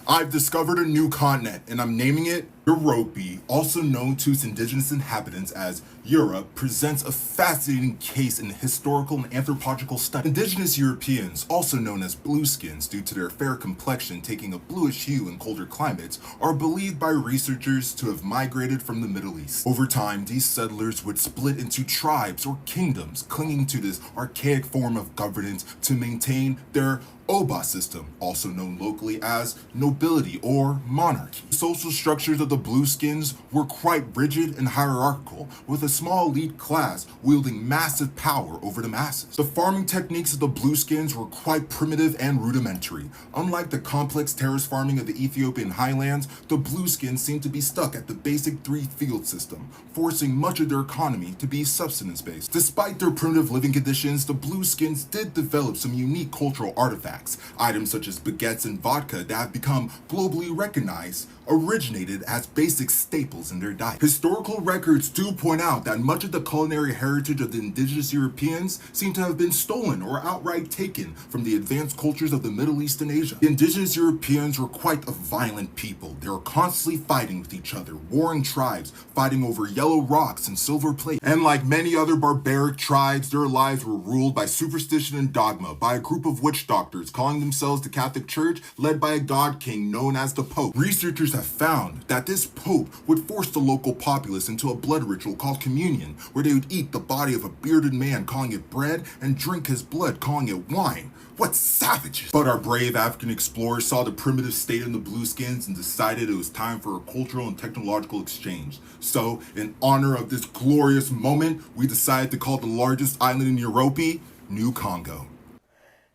I've discovered a new continent, and I'm naming it Europe, also known to its indigenous inhabitants as Europe, presents a fascinating case in historical and anthropological study. Indigenous Europeans, also known as blueskins due to their fair complexion taking a bluish hue in colder climates, are believed by researchers to have migrated from the Middle East. Over time, these settlers would split into tribes or kingdoms, clinging to this archaic form of governance to maintain their Oba system, also known locally as nobility or monarchy. The social structures of the blueskins were quite rigid and hierarchical, with a small elite class wielding massive power over the masses. The farming techniques of the blueskins were quite primitive and rudimentary. Unlike the complex terrace farming of the Ethiopian highlands, the blueskins seemed to be stuck at the basic three-field system, forcing much of their economy to be subsistence-based. Despite their primitive living conditions, the blueskins did develop some unique cultural artifacts. Items such as baguettes and vodka that have become globally recognized originated as basic staples in their diet. Historical records do point out that much of the culinary heritage of the indigenous Europeans seem to have been stolen or outright taken from the advanced cultures of the Middle East and Asia. The indigenous Europeans were quite a violent people. They were constantly fighting with each other, warring tribes, fighting over yellow rocks and silver plate. And like many other barbaric tribes, their lives were ruled by superstition and dogma, by a group of witch doctors calling themselves the Catholic Church, led by a god king known as the Pope. Researchers have found that this Pope would force the local populace into a blood ritual called communion, where they would eat the body of a bearded man, calling it bread, and drink his blood, calling it wine. What savages! But our brave African explorers saw the primitive state in the blueskins and decided it was time for a cultural and technological exchange. So, in honor of this glorious moment, we decided to call the largest island in Europe New Congo.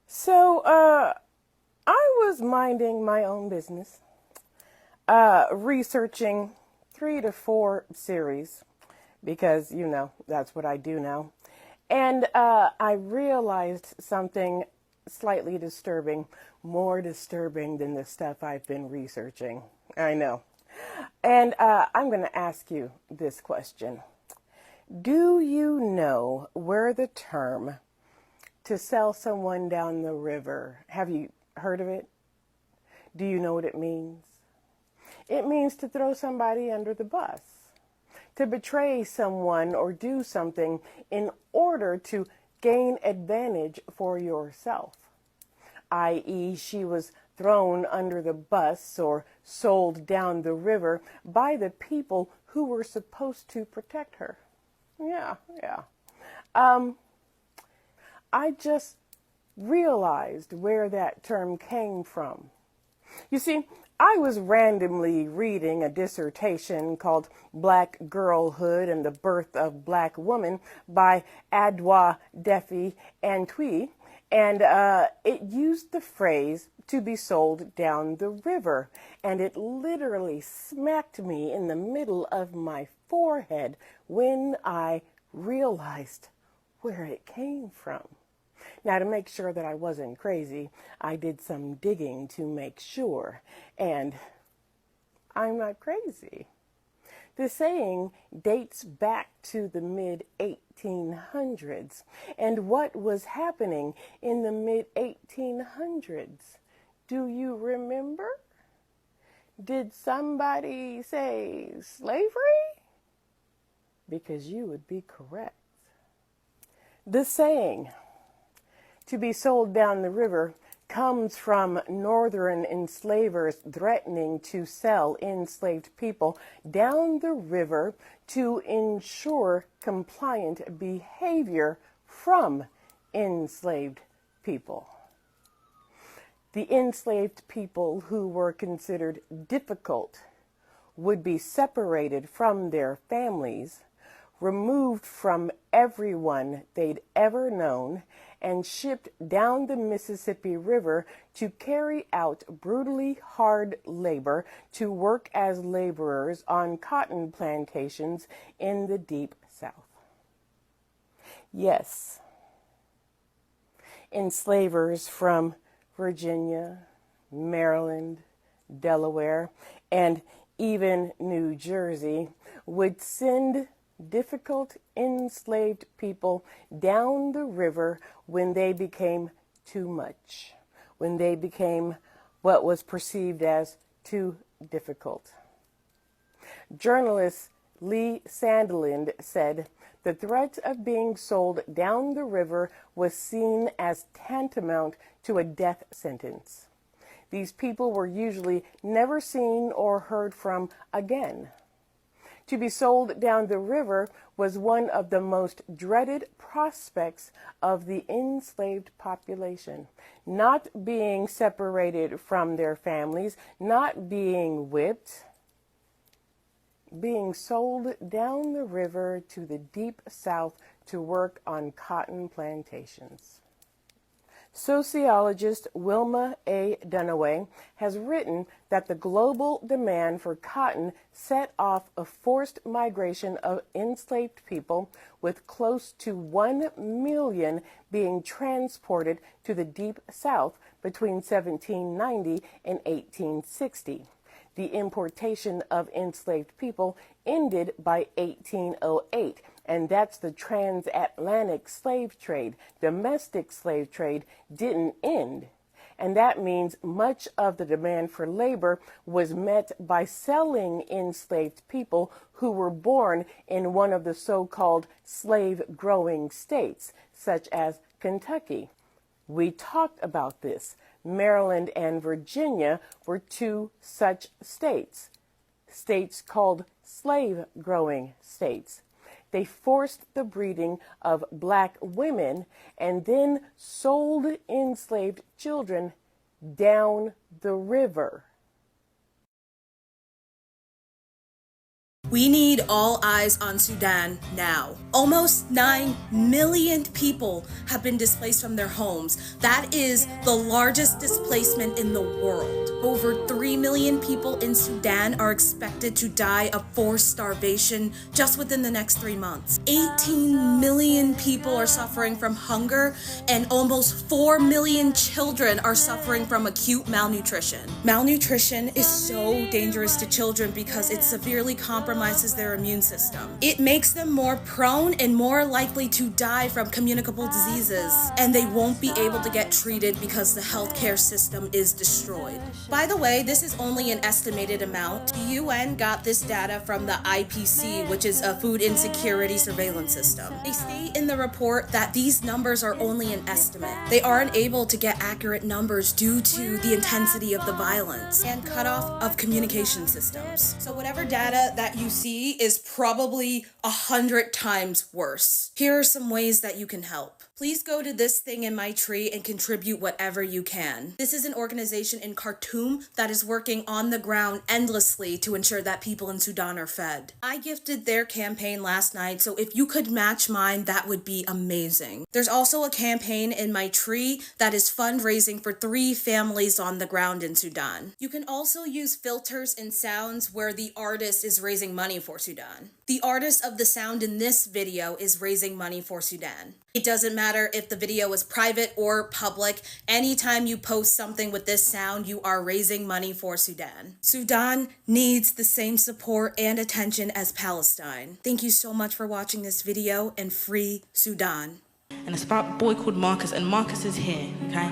So, I was minding my own business, researching 3 to 4 series, because, that's what I do now. And I realized something slightly disturbing, more disturbing than the stuff I've been researching. I know. And I'm going to ask you this question. Do you know where the term to sell someone down the river, have you heard of it? Do you know what it means? It means to throw somebody under the bus, to betray someone or do something in order to gain advantage for yourself, i.e., she was thrown under the bus or sold down the river by the people who were supposed to protect her. Yeah. I just realized where that term came from. You see, I was randomly reading a dissertation called Black Girlhood and the Birth of Black Woman by Adwa Defi Antwi, and it used the phrase to be sold down the river, and it literally smacked me in the middle of my forehead when I realized where it came from. Now, to make sure that I wasn't crazy, I did some digging to make sure, and I'm not crazy. The saying dates back to the mid-1800s, and what was happening in the mid-1800s? Do you remember? Did somebody say slavery? Because you would be correct. The saying, to be sold down the river, comes from northern enslavers threatening to sell enslaved people down the river to ensure compliant behavior from enslaved people. The enslaved people who were considered difficult would be separated from their families, removed from everyone they'd ever known, and shipped down the Mississippi River to carry out brutally hard labor to work as laborers on cotton plantations in the Deep South. Yes, enslavers from Virginia, Maryland, Delaware, and even New Jersey would send difficult enslaved people down the river when they became too much, when they became what was perceived as too difficult. Journalist Lee Sandiland said, "The threat of being sold down the river was seen as tantamount to a death sentence. These people were usually never seen or heard from again. To be sold down the river was one of the most dreaded prospects of the enslaved population. Not being separated from their families, not being whipped, being sold down the river to the deep South to work on cotton plantations." Sociologist Wilma A. Dunaway has written that the global demand for cotton set off a forced migration of enslaved people, with close to 1 million being transported to the Deep South between 1790 and 1860. The importation of enslaved people ended by 1808, and that's the transatlantic slave trade. Domestic slave trade didn't end. And that means much of the demand for labor was met by selling enslaved people who were born in one of the so-called slave-growing states, such as Kentucky. We talked about this. Maryland and Virginia were two such states called slave-growing states. They forced the breeding of black women and then sold enslaved children down the river. We need all eyes on Sudan now. Almost 9 million people have been displaced from their homes. That is the largest displacement in the world. Over 3 million people in Sudan are expected to die of forced starvation just within the next 3 months. 18 million people are suffering from hunger, and almost 4 million children are suffering from acute malnutrition. Malnutrition is so dangerous to children because it severely compromises their immune system. It makes them more prone and more likely to die from communicable diseases, and they won't be able to get treated because the healthcare system is destroyed. By the way, this is only an estimated amount. The UN got this data from the IPC, which is a food insecurity surveillance system. They state in the report that these numbers are only an estimate. They aren't able to get accurate numbers due to the intensity of the violence and cutoff of communication systems. So whatever data that you see is probably 100 times worse. Here are some ways that you can help. Please go to This Thing in My Tree and contribute whatever you can. This is an organization in Khartoum that is working on the ground endlessly to ensure that people in Sudan are fed. I gifted their campaign last night, so if you could match mine, that would be amazing. There's also a campaign in my tree that is fundraising for 3 families on the ground in Sudan. You can also use filters and sounds where the artist is raising money for Sudan. The artist of the sound in this video is raising money for Sudan. It doesn't matter if the video is private or public. Anytime you post something with this sound, you are raising money for Sudan. Sudan needs the same support and attention as Palestine. Thank you so much for watching this video, and free Sudan. And it's about a boy called Marcus, and Marcus is here, okay?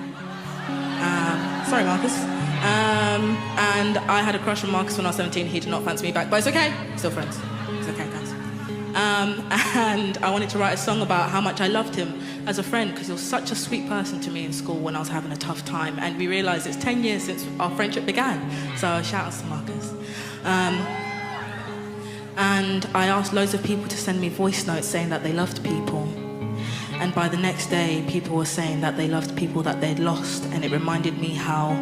Sorry, Marcus. And I had a crush on Marcus when I was 17. He did not fancy me back, but it's okay. Still friends. It's okay, guys. And I wanted to write a song about how much I loved him as a friend, because he was such a sweet person to me in school when I was having a tough time. And we realised it's 10 years since our friendship began. So shout out to Marcus. And I asked loads of people to send me voice notes saying that they loved people. And by the next day, people were saying that they loved people that they'd lost. And it reminded me how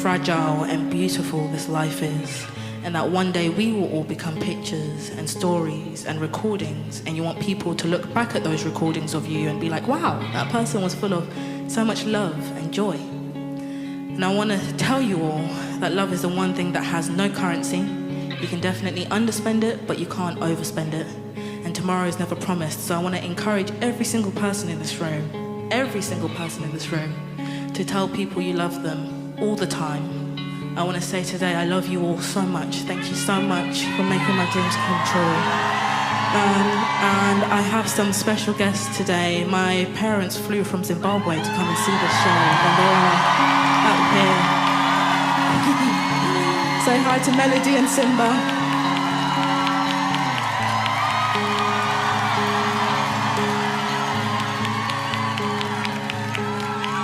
fragile and beautiful this life is. And that one day we will all become pictures and stories and recordings, and you want people to look back at those recordings of you and be like, wow, that person was full of so much love and joy. And I want to tell you all that love is the one thing that has no currency. You can definitely underspend it, but you can't overspend it. And tomorrow is never promised. So I want to encourage every single person in this room, to tell people you love them all the time. I want to say today, I love you all so much. Thank you so much for making my dreams come true. And I have some special guests today. My parents flew from Zimbabwe to come and see this show, and they are out here. Say hi to Melody and Simba.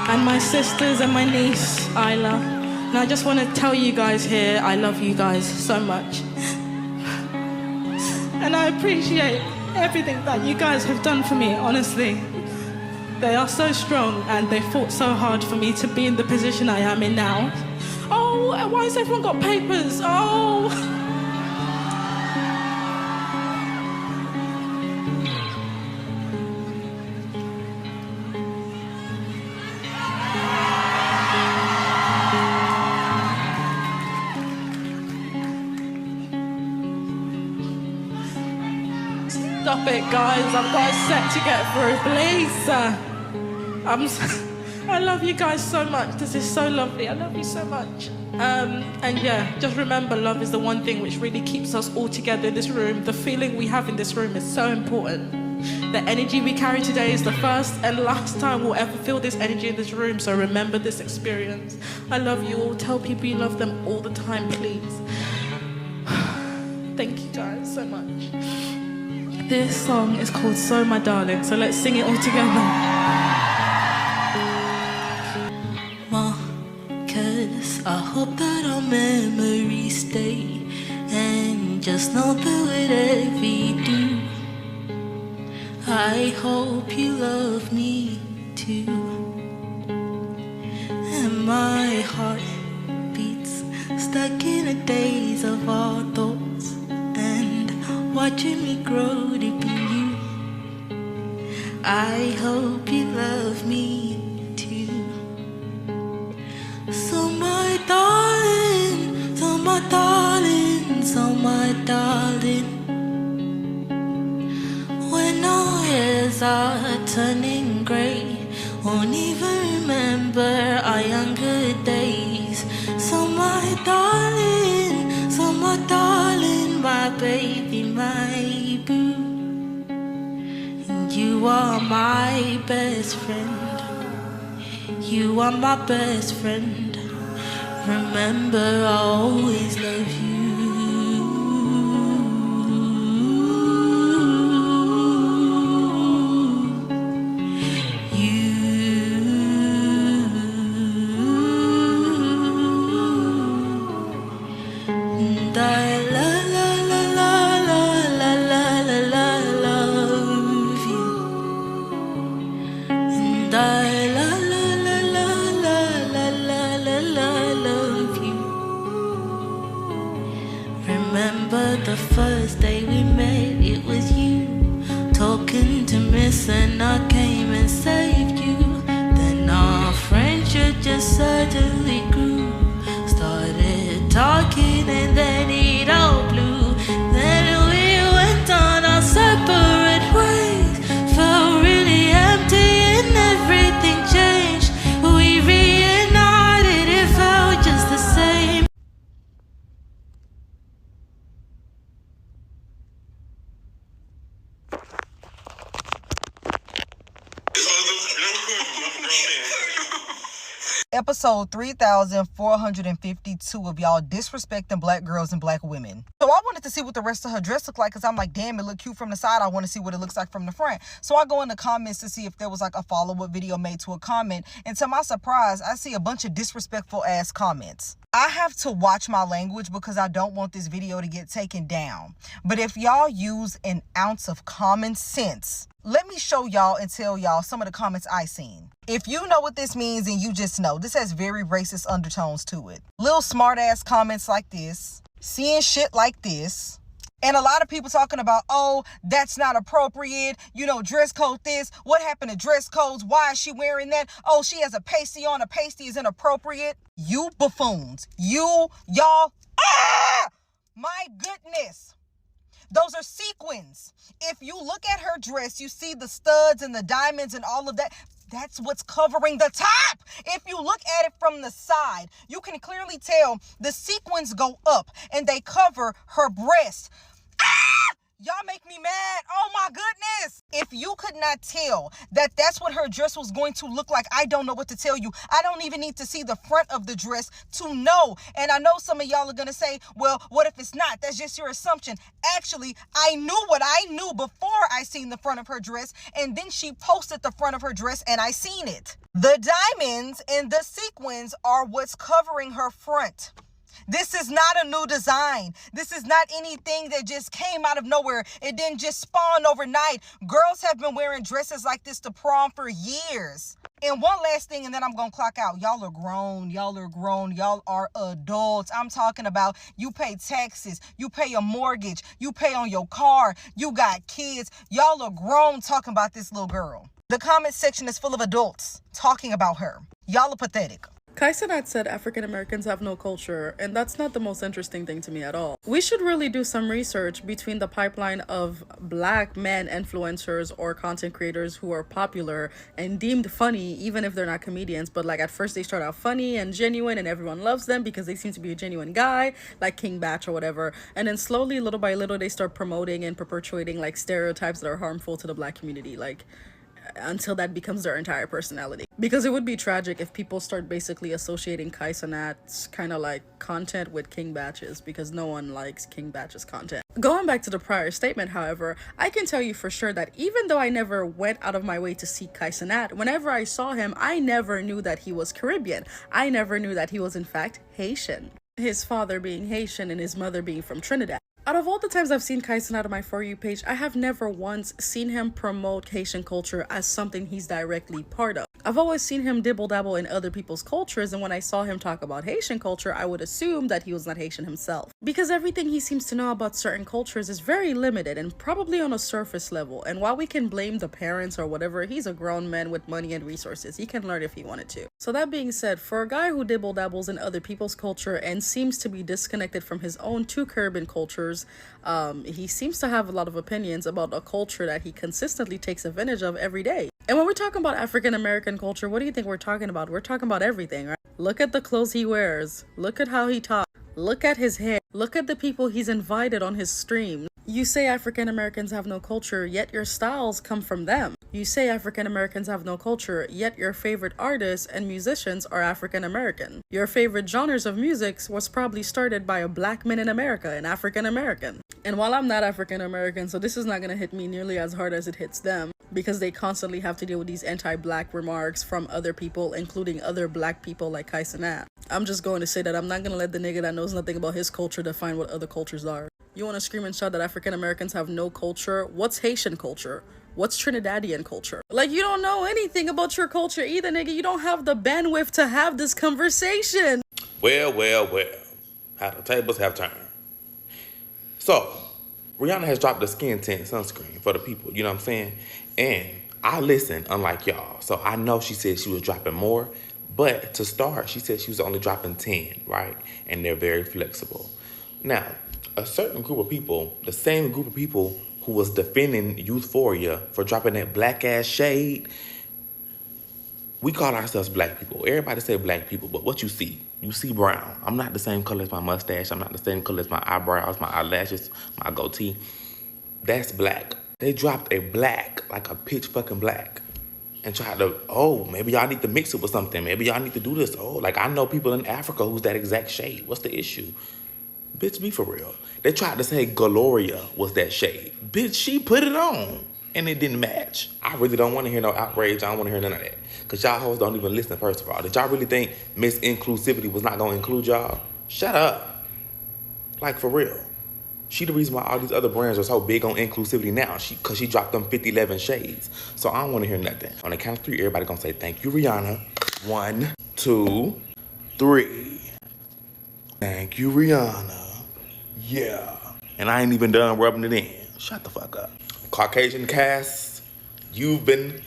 And my sisters and my niece, Isla. And I just want to tell you guys here, I love you guys so much. And I appreciate everything that you guys have done for me, honestly. They are so strong and they fought so hard for me to be in the position I am in now. Oh, why has everyone got papers? Oh. Stop it, guys. I've got a set to get through, please. I love you guys so much. This is so lovely. I love you so much. And yeah, just remember, love is the one thing which really keeps us all together in this room. The feeling we have in this room is so important. The energy we carry today is the first and last time we'll ever feel this energy in this room. So remember this experience. I love you all. Tell people you love them all the time, please. Thank you guys so much. This song is called So My Darling, so let's sing it all together. Cause I hope that our memories stay, and just know that whatever you do, I hope you love me too. And my heart beats stuck in a daze of our thoughts, and watching me grow to be you. I hope you love me too. So my darling, so my darling, so my darling. When our hairs are turning grey, won't even remember our younger days. So my darling, so my darling, my baby, my boo. And you are my best friend. You are my best friend. Remember, I always love you. And I love you. And I love you. Remember the first day we met, it was you talking to Miss, and I came and saved you. Then our friendship just suddenly grew. Started talking and then it all blew. Then we went on our separate ways. Felt really empty and everything changed. We reunited, it felt just the same. Episode 3452 of y'all disrespecting black girls and black women. So I wanted to see what the rest of her dress looked like, because I'm like, damn, it looked cute from the side. I want to see what it looks like from the front. So I go in the comments to see if there was like a follow-up video made to a comment. And to my surprise, I see a bunch of disrespectful ass comments. I have to watch my language because I don't want this video to get taken down. But if y'all use an ounce of common sense, let me show y'all and tell y'all some of the comments I seen. If you know what this means, and you just know, this has very racist undertones to it. Little smart ass comments like this, seeing shit like this, and a lot of people talking about, oh, that's not appropriate. You know, dress code this. What happened to dress codes? Why is she wearing that? Oh, she has a pasty on. A pasty is inappropriate. You buffoons. Y'all. My goodness. Those are sequins. If you look at her dress, you see the studs and the diamonds and all of that. That's what's covering the top. If you look at it from the side, you can clearly tell the sequins go up and they cover her breast. Y'all make me mad. Oh my goodness. If you could not tell that that's what her dress was going to look like, I don't know what to tell you. I don't even need to see the front of the dress to know. And I know some of y'all are going to say, well, what if it's not? That's just your assumption. Actually, I knew what I knew before I seen the front of her dress. And then she posted the front of her dress and I seen it. The diamonds and the sequins are what's covering her front. This is not a new design. This is not anything that just came out of nowhere. It didn't just spawn overnight. Girls have been wearing dresses like this to prom for years. And one last thing, and then I'm going to clock out. Y'all are grown. Y'all are grown. Y'all are adults. I'm talking about you pay taxes. You pay a mortgage. You pay on your car. You got kids. Y'all are grown talking about this little girl. The comment section is full of adults talking about her. Y'all are pathetic. Kai Cenat said African Americans have no culture, and that's not the most interesting thing to me at all. We should really do some research between the pipeline of black men influencers or content creators who are popular and deemed funny, even if they're not comedians, but like at first they start out funny and genuine and everyone loves them because they seem to be a genuine guy, like King Batch or whatever. And then slowly, little by little, they start promoting and perpetuating like stereotypes that are harmful to the black community, like until that becomes their entire personality. Because it would be tragic if people start basically associating Kai Cenat's kind of like content with King Batch's, because no one likes King Batch's content. Going back to the prior statement, however, I can tell you for sure that even though I never went out of my way to see Kai Cenat, whenever I saw him, I never knew that he was Caribbean. I never knew that he was in fact Haitian. His father being Haitian and his mother being from Trinidad. Out of all the times I've seen Kai Cenat on my For You page, I have never once seen him promote Haitian culture as something he's directly part of. I've always seen him dibble-dabble in other people's cultures, and when I saw him talk about Haitian culture, I would assume that he was not Haitian himself. Because everything he seems to know about certain cultures is very limited and probably on a surface level, and while we can blame the parents or whatever, he's a grown man with money and resources. He can learn if he wanted to. So that being said, for a guy who dibble-dabbles in other people's culture and seems to be disconnected from his own two Caribbean cultures, he seems to have a lot of opinions about a culture that he consistently takes advantage of every day. And when we're talking about African American culture, what do you think we're talking about? We're talking about everything, right? Look at the clothes he wears. Look at how he talks. Look at his hair. Look at the people he's invited on his stream. You say African Americans have no culture, yet your styles come from them. You say African Americans have no culture, yet your favorite artists and musicians are African American. Your favorite genres of music was probably started by a black man in America, an African American. And while I'm not African American, so this is not going to hit me nearly as hard as it hits them, because they constantly have to deal with these anti-black remarks from other people, including other black people like Kai Cenat. I'm just going to say that I'm not going to let the nigga that knows nothing about his culture define what other cultures are. You want to scream and shout that African Americans have no culture? What's Haitian culture? What's Trinidadian culture? Like, you don't know anything about your culture either, nigga. You don't have the bandwidth to have this conversation. Well. How the tables have turned. So, Rihanna has dropped the skin tint sunscreen for the people, you know what I'm saying? And I listen, unlike y'all. So I know she said she was dropping more, but to start, she said she was only dropping 10, right? And they're very flexible. Now, a certain group of people, the same group of people who was defending Youthforia for dropping that black ass shade, we call ourselves black people. Everybody say black people, but what you see brown. I'm not the same color as my mustache. I'm not the same color as my eyebrows, my eyelashes, my goatee. That's black. They dropped a black, like a pitch fucking black, and tried to, maybe y'all need to mix it with something. Maybe y'all need to do this. Like I know people in Africa who's that exact shade. What's the issue? Bitch, be for real. They tried to say Gloria was that shade. Bitch, she put it on, and it didn't match. I really don't want to hear no outrage. I don't want to hear none of that. Because y'all hoes don't even listen, first of all. Did y'all really think Miss Inclusivity was not going to include y'all? Shut up. Like, for real. She the reason why all these other brands are so big on inclusivity now. Because she dropped them 50-11 shades. So I don't want to hear nothing. On the count of 3, everybody going to say, thank you, Rihanna. 1, 2, 3. Thank you, Rihanna. Yeah. And I ain't even done rubbing it in. Shut the fuck up. Caucasian cast, you've been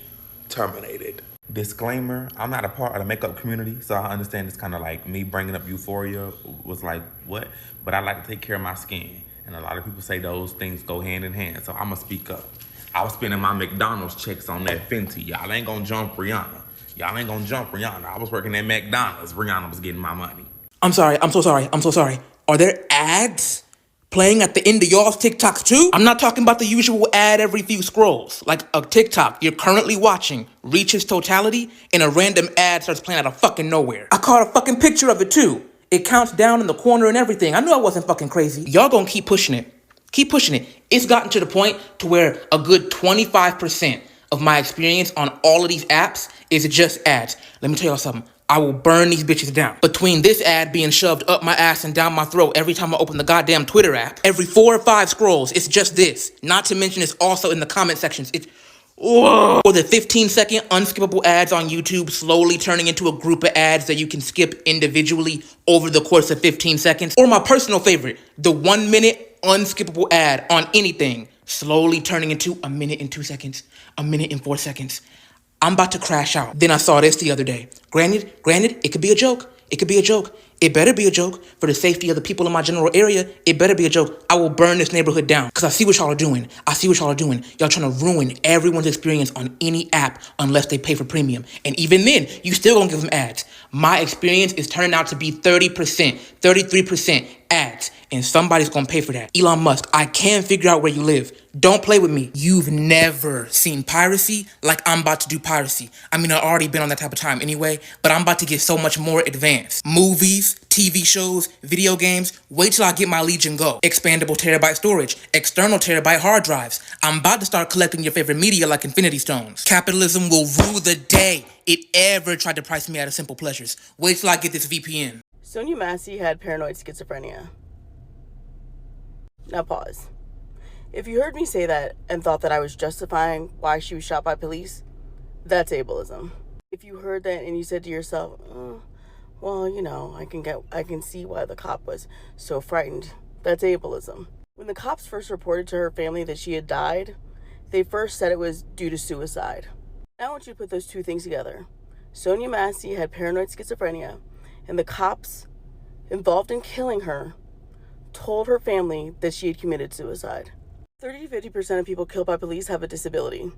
terminated. Disclaimer, I'm not a part of the makeup community, so I understand it's kind of like me bringing up Euphoria was like, what? But I like to take care of my skin. And a lot of people say those things go hand in hand, so I'm going to speak up. I was spending my McDonald's checks on that Fenty. Y'all ain't going to jump Rihanna. I was working at McDonald's. Rihanna was getting my money. I'm sorry. I'm so sorry. Are there ads playing at the end of y'all's TikToks too? I'm not talking about the usual ad every few scrolls. Like a TikTok you're currently watching reaches totality and a random ad starts playing out of fucking nowhere. I caught a fucking picture of it too. It counts down in the corner and everything. I knew I wasn't fucking crazy. Y'all gonna keep pushing it. Keep pushing it. It's gotten to the point to where a good 25% of my experience on all of these apps is just ads. Let me tell y'all something. I will burn these bitches down. Between this ad being shoved up my ass and down my throat every time I open the goddamn Twitter app, every 4 or 5 scrolls, it's just this. Not to mention it's also in the comment sections. It's whoa. Or the 15-second unskippable ads on YouTube slowly turning into a group of ads that you can skip individually over the course of 15 seconds. Or my personal favorite, the 1-minute unskippable ad on anything slowly turning into a minute and 2 seconds, a minute and 4 seconds. I'm about to crash out. Then I saw this the other day. Granted, it could be a joke. It could be a joke. It better be a joke. For the safety of the people in my general area, it better be a joke. I will burn this neighborhood down. Because I see what y'all are doing. Y'all trying to ruin everyone's experience on any app unless they pay for premium. And even then, you still gonna give them ads. My experience is turning out to be 30%, 33% ads. And somebody's gonna pay for that. Elon Musk, I can figure out where you live. Don't play with me. You've never seen piracy like I'm about to do piracy. I mean, I've already been on that type of time anyway, but I'm about to get so much more advanced. Movies, TV shows, video games, wait till I get my Legion Go. Expandable terabyte storage, external terabyte hard drives. I'm about to start collecting your favorite media like Infinity Stones. Capitalism will rule the day it ever tried to price me out of simple pleasures. Wait till I get this VPN. Sonia Massey had paranoid schizophrenia. Now pause. If you heard me say that and thought that I was justifying why she was shot by police, that's ableism. If you heard that and you said to yourself, well, you know, I can see why the cop was so frightened, that's ableism. When the cops first reported to her family that she had died, they first said it was due to suicide. Now I want you to put those two things together. Sonia Massey had paranoid schizophrenia, and the cops involved in killing her told her family that she had committed suicide. 30 to 50% of people killed by police have a disability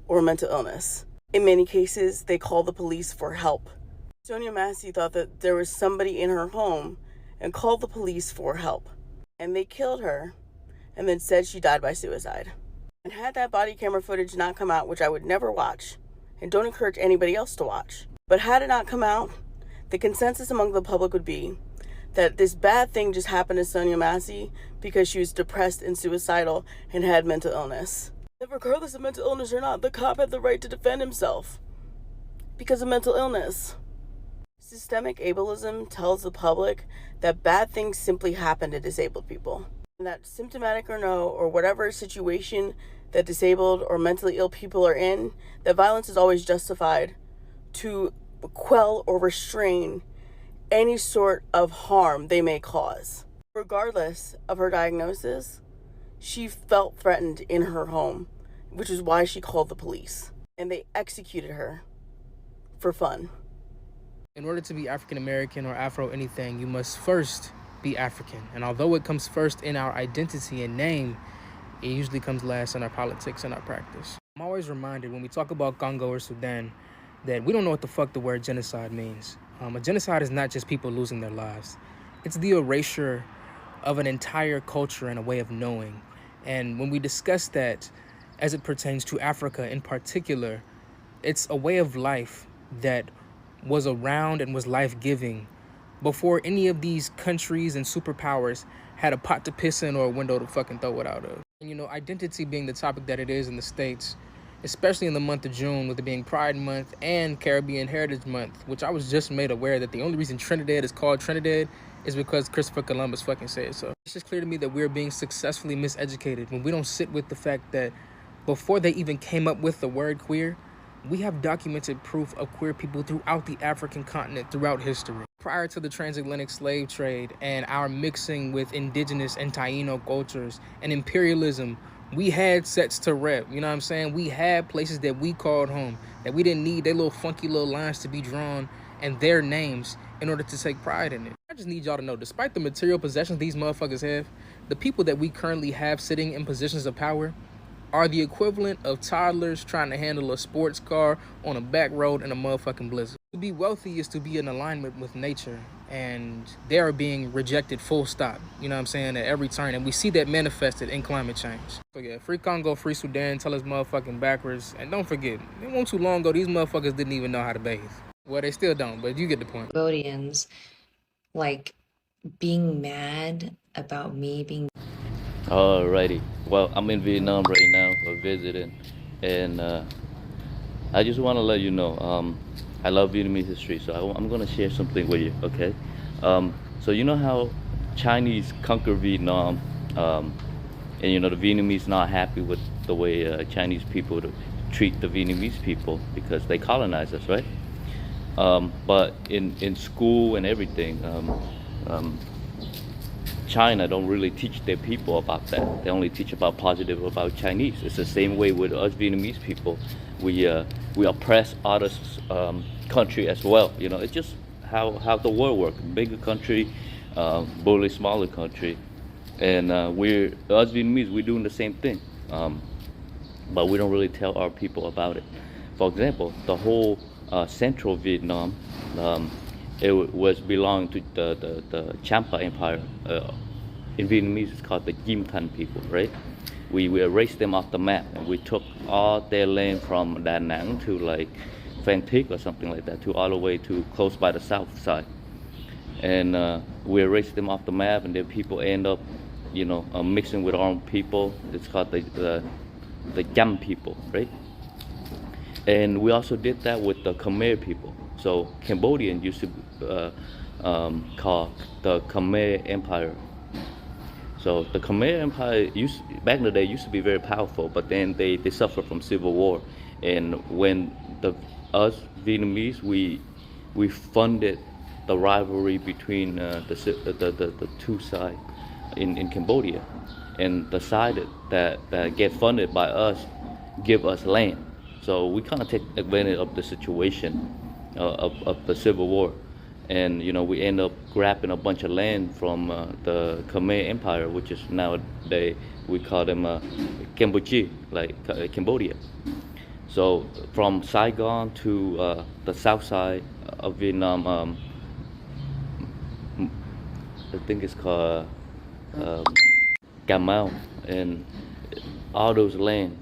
or a mental illness. In many cases, they call the police for help. Sonia Massey thought that there was somebody in her home and called the police for help. And they killed her and then said she died by suicide. And had that body camera footage not come out, which I would never watch, and don't encourage anybody else to watch, but had it not come out, the consensus among the public would be that this bad thing just happened to Sonia Massey because she was depressed and suicidal and had mental illness. That regardless of mental illness or not, the cop had the right to defend himself because of mental illness. Systemic ableism tells the public that bad things simply happen to disabled people. And that symptomatic or no, or whatever situation that disabled or mentally ill people are in, that violence is always justified to quell or restrain any sort of harm they may cause. Regardless of her diagnosis, she felt threatened in her home, which is why she called the police. And they executed her for fun. In order to be African American or Afro anything, you must first be African. And although it comes first in our identity and name, it usually comes last in our politics and our practice. I'm always reminded when we talk about Congo or Sudan that we don't know what the fuck the word genocide means. A genocide is not just people losing their lives. It's the erasure of an entire culture and a way of knowing. And when we discuss that as it pertains to Africa in particular, it's a way of life that was around and was life-giving before any of these countries and superpowers had a pot to piss in or a window to fucking throw it out of. And you know, identity being the topic that it is in the States, especially in the month of June with it being Pride Month and Caribbean Heritage Month, which I was just made aware that the only reason Trinidad is called Trinidad is because Christopher Columbus fucking said so. It's just clear to me that we're being successfully miseducated when we don't sit with the fact that before they even came up with the word queer, we have documented proof of queer people throughout the African continent throughout history. Prior to the transatlantic slave trade and our mixing with indigenous and Taino cultures and imperialism, we had sets to rep, you know what I'm saying? We had places that we called home, that we didn't need their little funky little lines to be drawn and their names in order to take pride in it. I just need y'all to know, despite the material possessions these motherfuckers have, the people that we currently have sitting in positions of power are the equivalent of toddlers trying to handle a sports car on a back road in a motherfucking blizzard. To be wealthy is to be in alignment with nature, and they are being rejected full stop, you know what I'm saying, at every turn, and we see that manifested in climate change. So yeah, free Congo, free Sudan, tell us motherfucking backwards, and don't forget, it wasn't too long ago, these motherfuckers didn't even know how to bathe. Well, they still don't, but you get the point. Cambodians, like, being mad about me being... Alrighty, well, I'm in Vietnam right now, visiting, and I just want to let you know, I love Vietnamese history, so I'm going to share something with you, okay? So you know how Chinese conquer Vietnam, and you know the Vietnamese not happy with the way Chinese people treat the Vietnamese people because they colonize us, right? But in school and everything, China don't really teach their people about that. They only teach about positive about Chinese. It's the same way with us Vietnamese people. We oppress others country as well. You know, it's just how the world works. Bigger country, bully smaller country, and us Vietnamese, we're doing the same thing. But we don't really tell our people about it. For example, the whole central Vietnam, it was belonged to the Champa Empire. In Vietnamese, it's called the Kim Thanh people, right? We erased them off the map, and we took all their land from Da Nang to like Phan Thiết or something like that, to all the way to close by the south side. And we erased them off the map, and then people end up, you know, mixing with our own people. It's called the Cham people, right? And we also did that with the Khmer people. So Cambodian used to call the Khmer Empire. So the Khmer Empire back in the day used to be very powerful, but then they suffered from civil war. And when us Vietnamese, we funded the rivalry between the two sides in Cambodia, and the side that get funded by us give us land. So we kind of take advantage of the situation of the civil war. And you know, we end up grabbing a bunch of land from the Khmer Empire, which is nowadays we call them Cambodia, like Cambodia. So from Saigon to the south side of Vietnam, I think it's called Cà Mau, and all those land,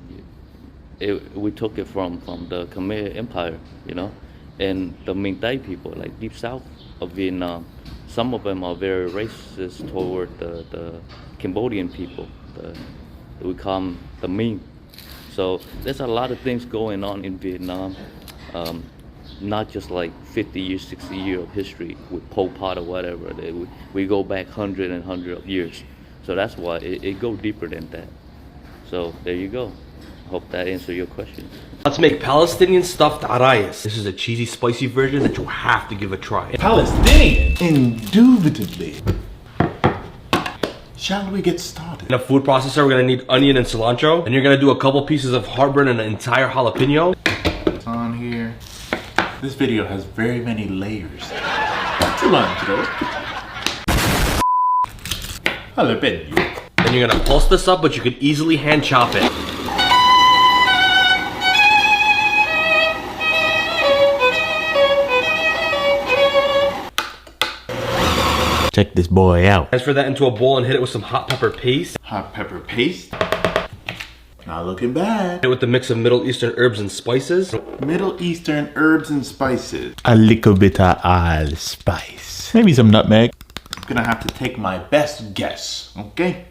we took it from the Khmer Empire, you know. And the Minh Tay people, like deep south of Vietnam, some of them are very racist toward the Cambodian people. We call them the Minh. So there's a lot of things going on in Vietnam, not just like 50 years, 60 years of history with Pol Pot or whatever. We go back hundred of years. So that's why it goes deeper than that. So there you go. Hope that answered your question. Let's make Palestinian stuffed arayas. This is a cheesy, spicy version that you have to give a try. Palestinian? Indubitably. Shall we get started? In a food processor, we're gonna need onion and cilantro. And you're gonna do a couple pieces of heartburn and an entire jalapeno. It's on here. This video has very many layers. Cilantro. Jalapeno. Then you're gonna pulse this up, but you can easily hand chop it. Check this boy out. Transfer that into a bowl and hit it with some hot pepper paste. Hot pepper paste. Not looking bad. Hit it with the mix of Middle Eastern herbs and spices. Middle Eastern herbs and spices. A little bit of allspice. Maybe some nutmeg. I'm gonna have to take my best guess, okay?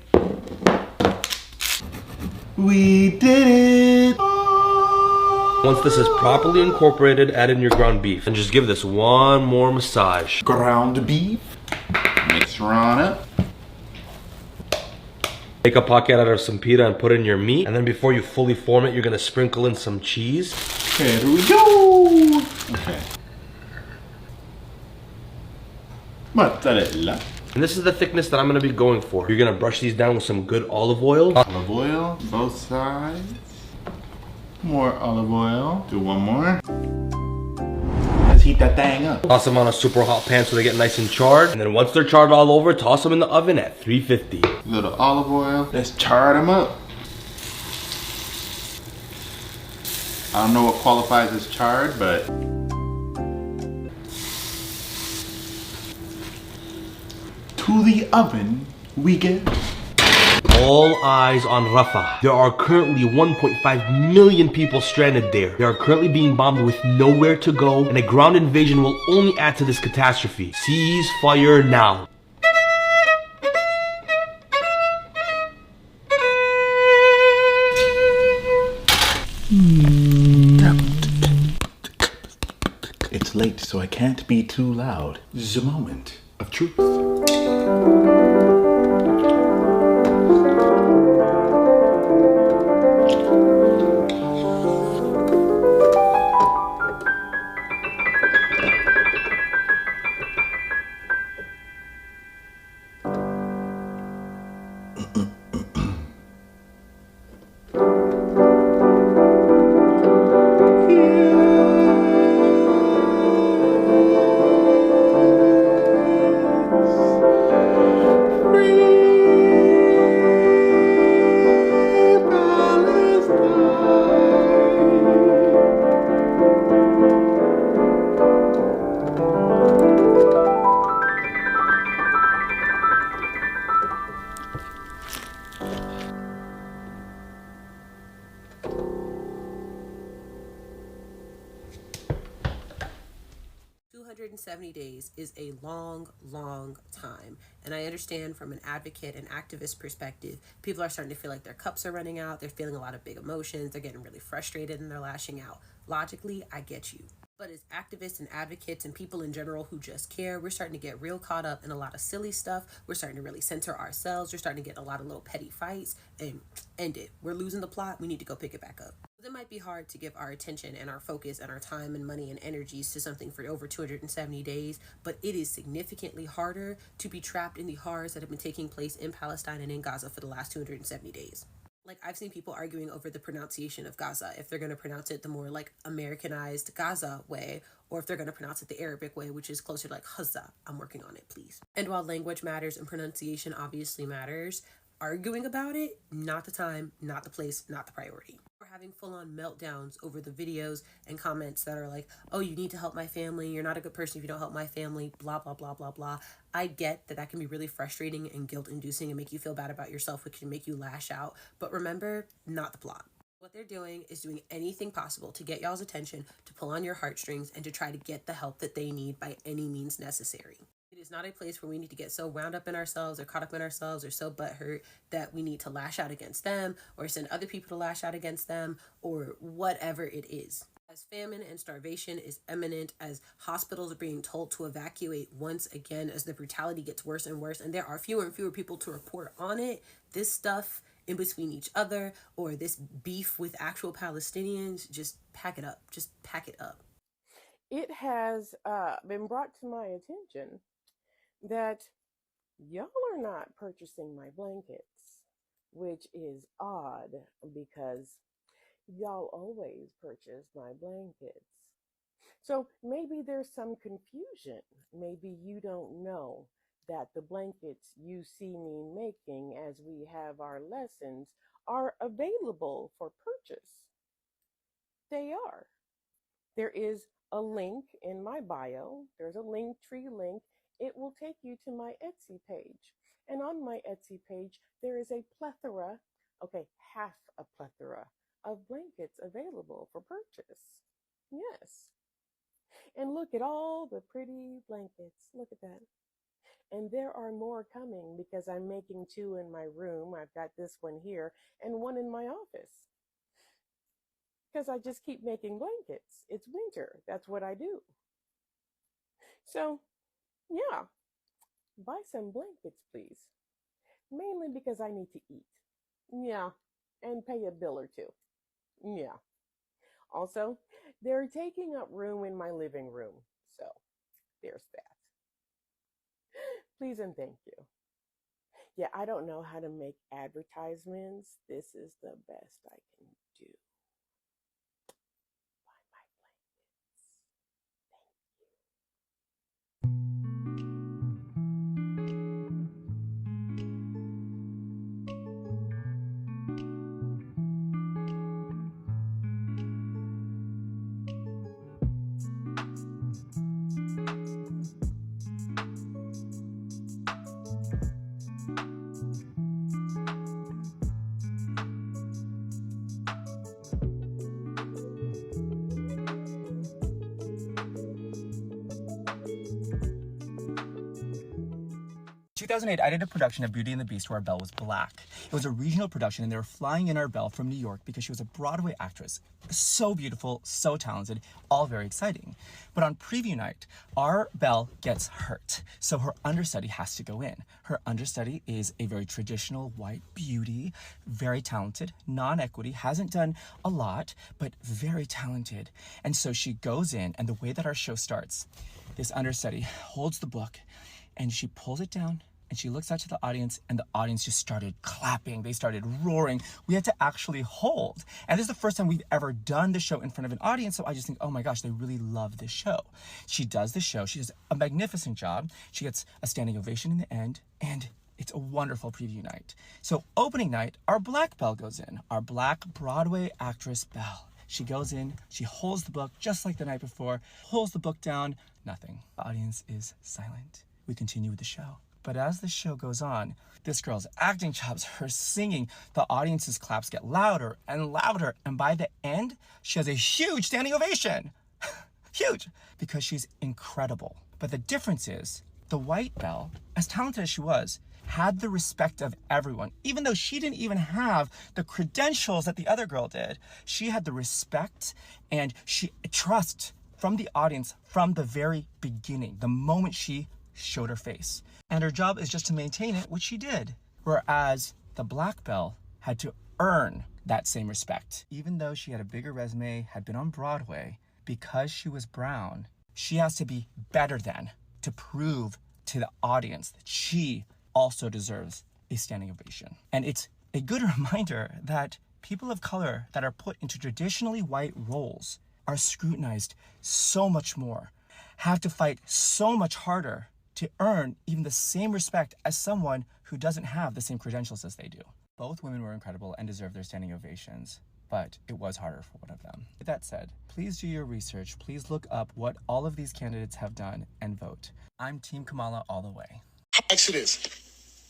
We did it! Once this is properly incorporated, add in your ground beef. And just give this one more massage. Ground beef. Mix on it. Take a pocket out of some pita and put in your meat. And then before you fully form it, you're gonna sprinkle in some cheese. Here we go! Okay. Mozzarella. And this is the thickness that I'm gonna be going for. You're gonna brush these down with some good olive oil. Olive oil, both sides. More olive oil. Do one more. Let's heat that thing up. Toss them on a super hot pan so they get nice and charred. And then once they're charred all over, toss them in the oven at 350. A little olive oil. Let's char them up. I don't know what qualifies as charred, but To the oven we go. All eyes on Rafah. There are currently 1.5 million people stranded there. They are currently being bombed with nowhere to go, and a ground invasion will only add to this catastrophe. Cease fire now. It's late, so I can't be too loud. The moment of truth. 270 days is a long, long time. And I understand from an advocate and activist perspective, people are starting to feel like their cups are running out. They're feeling a lot of big emotions. They're getting really frustrated and they're lashing out. Logically, I get you. But as activists and advocates and people in general who just care, we're starting to get real caught up in a lot of silly stuff. We're starting to really censor ourselves. We're starting to get a lot of little petty fights and end it. We're losing the plot. We need to go pick it back up. It might be hard to give our attention and our focus and our time and money and energies to something for over 270 days, but it is significantly harder to be trapped in the horrors that have been taking place in Palestine and in Gaza for the last 270 days. Like, I've seen people arguing over the pronunciation of Gaza, if they're going to pronounce it the more like Americanized Gaza way, or if they're going to pronounce it the Arabic way, which is closer to like Gaza. I'm working on it, please. And while language matters and pronunciation obviously matters, arguing about it, not the time, not the place, not the priority. We're having full-on meltdowns over the videos and comments that are like, oh, you need to help my family, you're not a good person if you don't help my family, blah, blah, blah, blah, blah. I get that that can be really frustrating and guilt-inducing and make you feel bad about yourself, which can make you lash out. But remember, not the plot. What they're doing is doing anything possible to get y'all's attention, to pull on your heartstrings, and to try to get the help that they need by any means necessary. It is not a place where we need to get so wound up in ourselves or caught up in ourselves or so butthurt that we need to lash out against them or send other people to lash out against them or whatever it is. As famine and starvation is imminent, as hospitals are being told to evacuate once again, as the brutality gets worse and worse, and there are fewer and fewer people to report on it, this stuff in between each other or this beef with actual Palestinians, just pack it up. Just pack it up. It has been brought to my attention that y'all are not purchasing my blankets, which is odd because y'all always purchase my blankets. So maybe there's some confusion. Maybe you don't know that the blankets you see me making as we have our lessons are available for purchase. They are. There is a link in my bio. There's a Linktree link. It will take you to my Etsy page. And on my Etsy page, there is a plethora, half a plethora of blankets available for purchase. Yes. And look at all the pretty blankets. Look at that. And there are more coming because I'm making 2 in my room. I've got this one here and one in my office. Because I just keep making blankets. It's winter. That's what I do. So, yeah, buy some blankets, please. Mainly because I need to eat. Yeah, and pay a bill or two. Yeah. Also, they're taking up room in my living room. So, there's that. Please and thank you. Yeah, I don't know how to make advertisements. This is the best I can do. 2008, I did a production of Beauty and the Beast where Belle was black. It was a regional production, and they were flying in our Belle from New York because she was a Broadway actress. So beautiful, so talented, all very exciting. But on preview night, our Belle gets hurt, so her understudy has to go in. Her understudy is a very traditional white beauty, very talented, non-equity, hasn't done a lot, but very talented. And so she goes in, and the way that our show starts, this understudy holds the book, and she pulls it down, and she looks out to the audience, and the audience just started clapping. They started roaring. We had to actually hold. And this is the first time we've ever done the show in front of an audience, so I just think, oh my gosh, they really love this show. She does the show. She does a magnificent job. She gets a standing ovation in the end, and it's a wonderful preview night. So opening night, our black Belle goes in, our black Broadway actress Belle. She goes in, she holds the book just like the night before, holds the book down, nothing. The audience is silent. We continue with the show. But as the show goes on, this girl's acting chops, her singing, the audience's claps get louder and louder. And by the end, she has a huge standing ovation. Huge, because she's incredible. But the difference is, the white Belle, as talented as she was, had the respect of everyone. Even though she didn't even have the credentials that the other girl did, she had the respect and trust from the audience from the very beginning, the moment she showed her face. And her job is just to maintain it, which she did. Whereas the black Belle had to earn that same respect. Even though she had a bigger resume, had been on Broadway, because she was brown, she has to be better than to prove to the audience that she also deserves a standing ovation. And it's a good reminder that people of color that are put into traditionally white roles are scrutinized so much more, have to fight so much harder to earn even the same respect as someone who doesn't have the same credentials as they do. Both women were incredible and deserved their standing ovations, but it was harder for one of them. With that said, please do your research. Please look up what all of these candidates have done and vote. I'm Team Kamala all the way. Actually, this.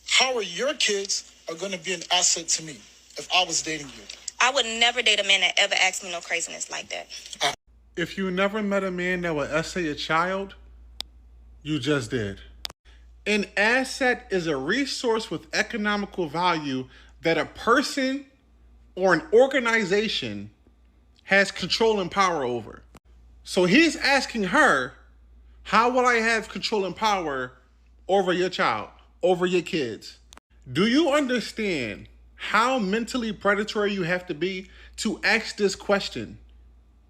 How are your kids are going to be an asset to me if I was dating you? I would never date a man that ever asked me no craziness like that. If you never met a man that would essay a child, you just did. An asset is a resource with economical value that a person or an organization has control and power over. So he's asking her, how will I have control and power over your child, over your kids? Do you understand how mentally predatory you have to be to ask this question?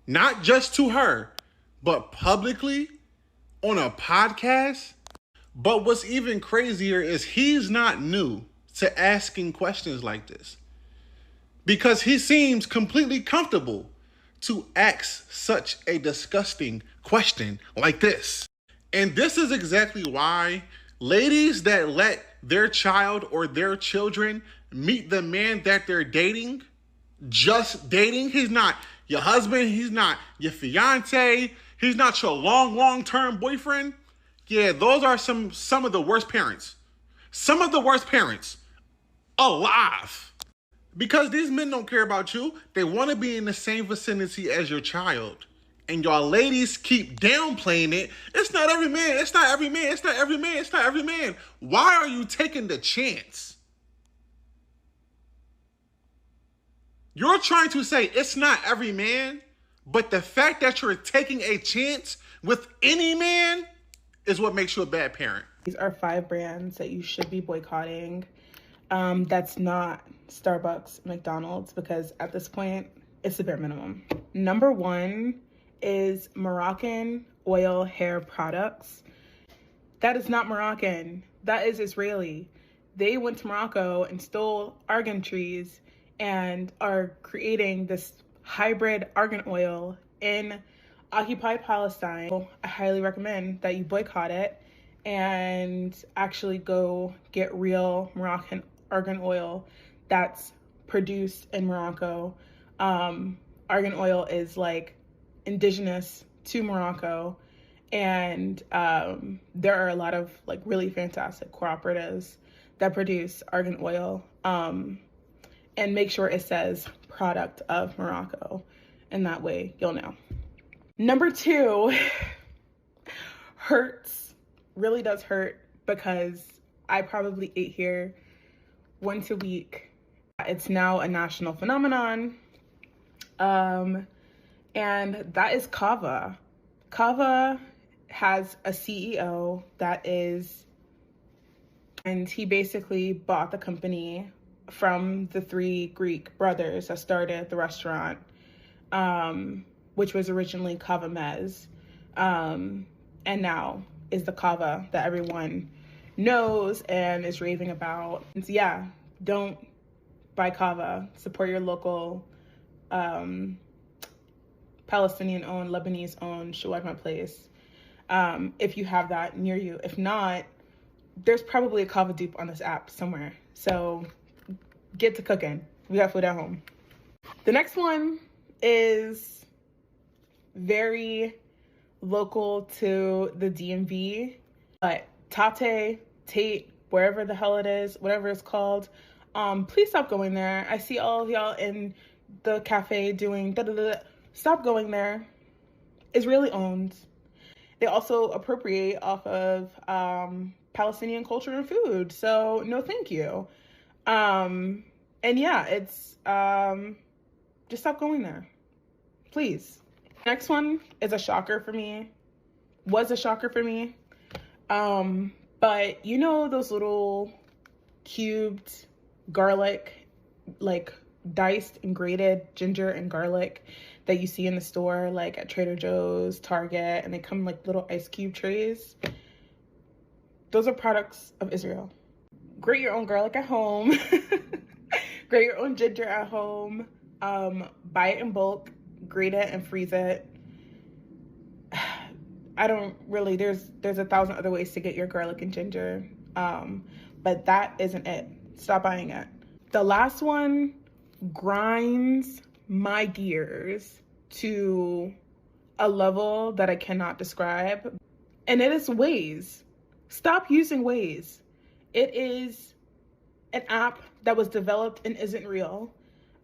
Not just to her, but publicly on a podcast? But what's even crazier is he's not new to asking questions like this, because he seems completely comfortable to ask such a disgusting question like this. And this is exactly why ladies that let their child or their children meet the man that they're dating, just dating, he's not your husband, he's not your fiance, he's not your long-term boyfriend. Yeah, those are some of the worst parents. Some of the worst parents alive. Because these men don't care about you. They want to be in the same vicinity as your child. And y'all ladies keep downplaying it. It's not every man. It's not every man. It's not every man. It's not every man. Why are you taking the chance? You're trying to say it's not every man, but the fact that you're taking a chance with any man is what makes you a bad parent. These are 5 brands that you should be boycotting. That's not Starbucks, McDonald's, because at this point, it's the bare minimum. Number 1 is Moroccan oil hair products. That is not Moroccan. That is Israeli. They went to Morocco and stole argan trees and are creating this hybrid argan oil in occupied Palestine. I highly recommend that you boycott it and actually go get real Moroccan argan oil that's produced in Morocco. Argan oil is like indigenous to Morocco, and there are a lot of like really fantastic cooperatives that produce argan oil, and make sure it says product of Morocco, and that way you'll know. Number 2 hurts, really does hurt, because I probably ate here once a week. It's now a national phenomenon. And that is Kava. Kava has a CEO and he basically bought the company from the 3 Greek brothers that started the restaurant, which was originally Kava Mez, and now is the Kava that everyone knows and is raving about. And so yeah, don't buy Kava. Support your local Palestinian-owned, Lebanese-owned shawarma place if you have that near you. If not, there's probably a Kava dupe on this app somewhere. So get to cooking. We got food at home. The next one is very local to the DMV, but Tate, wherever the hell it is, whatever it's called, please stop going there. I see all of y'all in the cafe doing da-da-da. Stop going there. Israeli owned. They also appropriate off of Palestinian culture and food. So no, thank you. And yeah, it's just stop going there, please. Next one is a shocker for me. Was a shocker for me. But you know those little cubed garlic, like diced and grated ginger and garlic that you see in the store, like at Trader Joe's, Target, and they come in like little ice cube trays? Those are products of Israel. Grate your own garlic at home. Grate your own ginger at home. Buy it in bulk, grate it and freeze it. I don't really, there's 1,000 other ways to get your garlic and ginger, but that isn't it. Stop buying it. The last one grinds my gears to a level that I cannot describe, and it is Waze. Stop using Waze. It is an app that was developed and isn't real.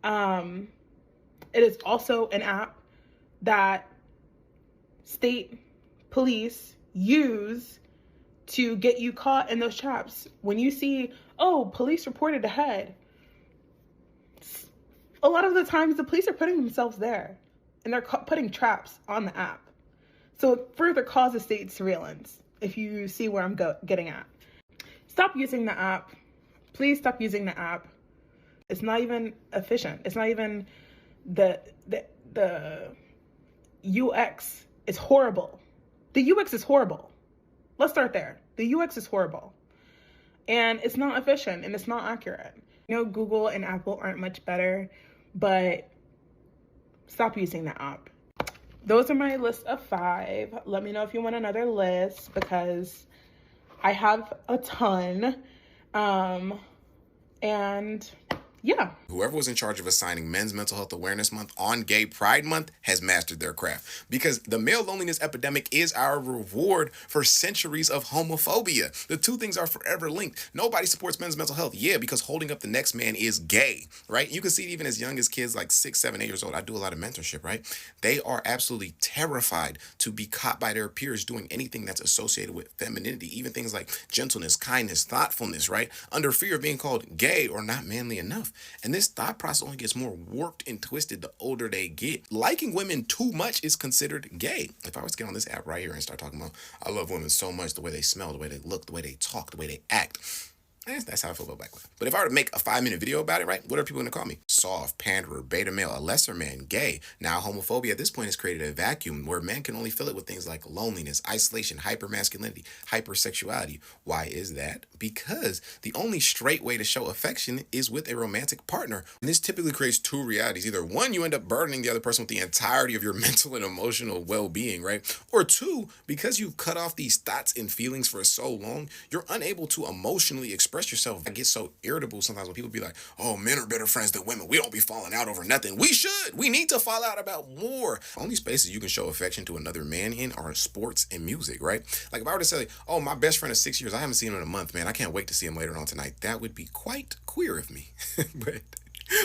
It is also an app that state police use to get you caught in those traps. When you see, oh, police reported ahead, a lot of the times the police are putting themselves there and they're putting traps on the app. So it further causes state surveillance, if you see where I'm getting at. Stop using the app. Please stop using the app. It's not even efficient. It's not even the UX is horrible. The UX is horrible. Let's start there. The UX is horrible. And it's not efficient and it's not accurate. You know, Google and Apple aren't much better, but stop using the app. Those are my list of 5. Let me know if you want another list because I have a ton. And yeah. Whoever was in charge of assigning Men's Mental Health Awareness Month on Gay Pride Month has mastered their craft, because the male loneliness epidemic is our reward for centuries of homophobia. The two things are forever linked. Nobody supports men's mental health. Yeah, because holding up the next man is gay, right? You can see it even as young as kids like 6, 7, 8 years old. I do a lot of mentorship, right? They are absolutely terrified to be caught by their peers doing anything that's associated with femininity, even things like gentleness, kindness, thoughtfulness, right? Under fear of being called gay or not manly enough. And this thought process only gets more warped and twisted the older they get. Liking women too much is considered gay. If I was to get on this app right here and start talking about, I love women so much, the way they smell, the way they look, the way they talk, the way they act, that's how I feel about black women. But if I were to make a 5-minute video about it, right, what are people going to call me? Soft, panderer, beta male, a lesser man, gay. Now, homophobia at this point has created a vacuum where men can only fill it with things like loneliness, isolation, hypermasculinity, hypersexuality. Why is that? Because the only straight way to show affection is with a romantic partner. And this typically creates 2 realities. Either 1, you end up burdening the other person with the entirety of your mental and emotional well-being, right? Or 2, because you've cut off these thoughts and feelings for so long, you're unable to emotionally express yourself. I get so irritable sometimes when people be like, oh, men are better friends than women. We don't be falling out over nothing. We should. We need to fall out about more. Only spaces you can show affection to another man in are sports and music, right? Like if I were to say, oh, my best friend is 6 years. I haven't seen him in a month, man. I can't wait to see him later on tonight. That would be quite queer of me. But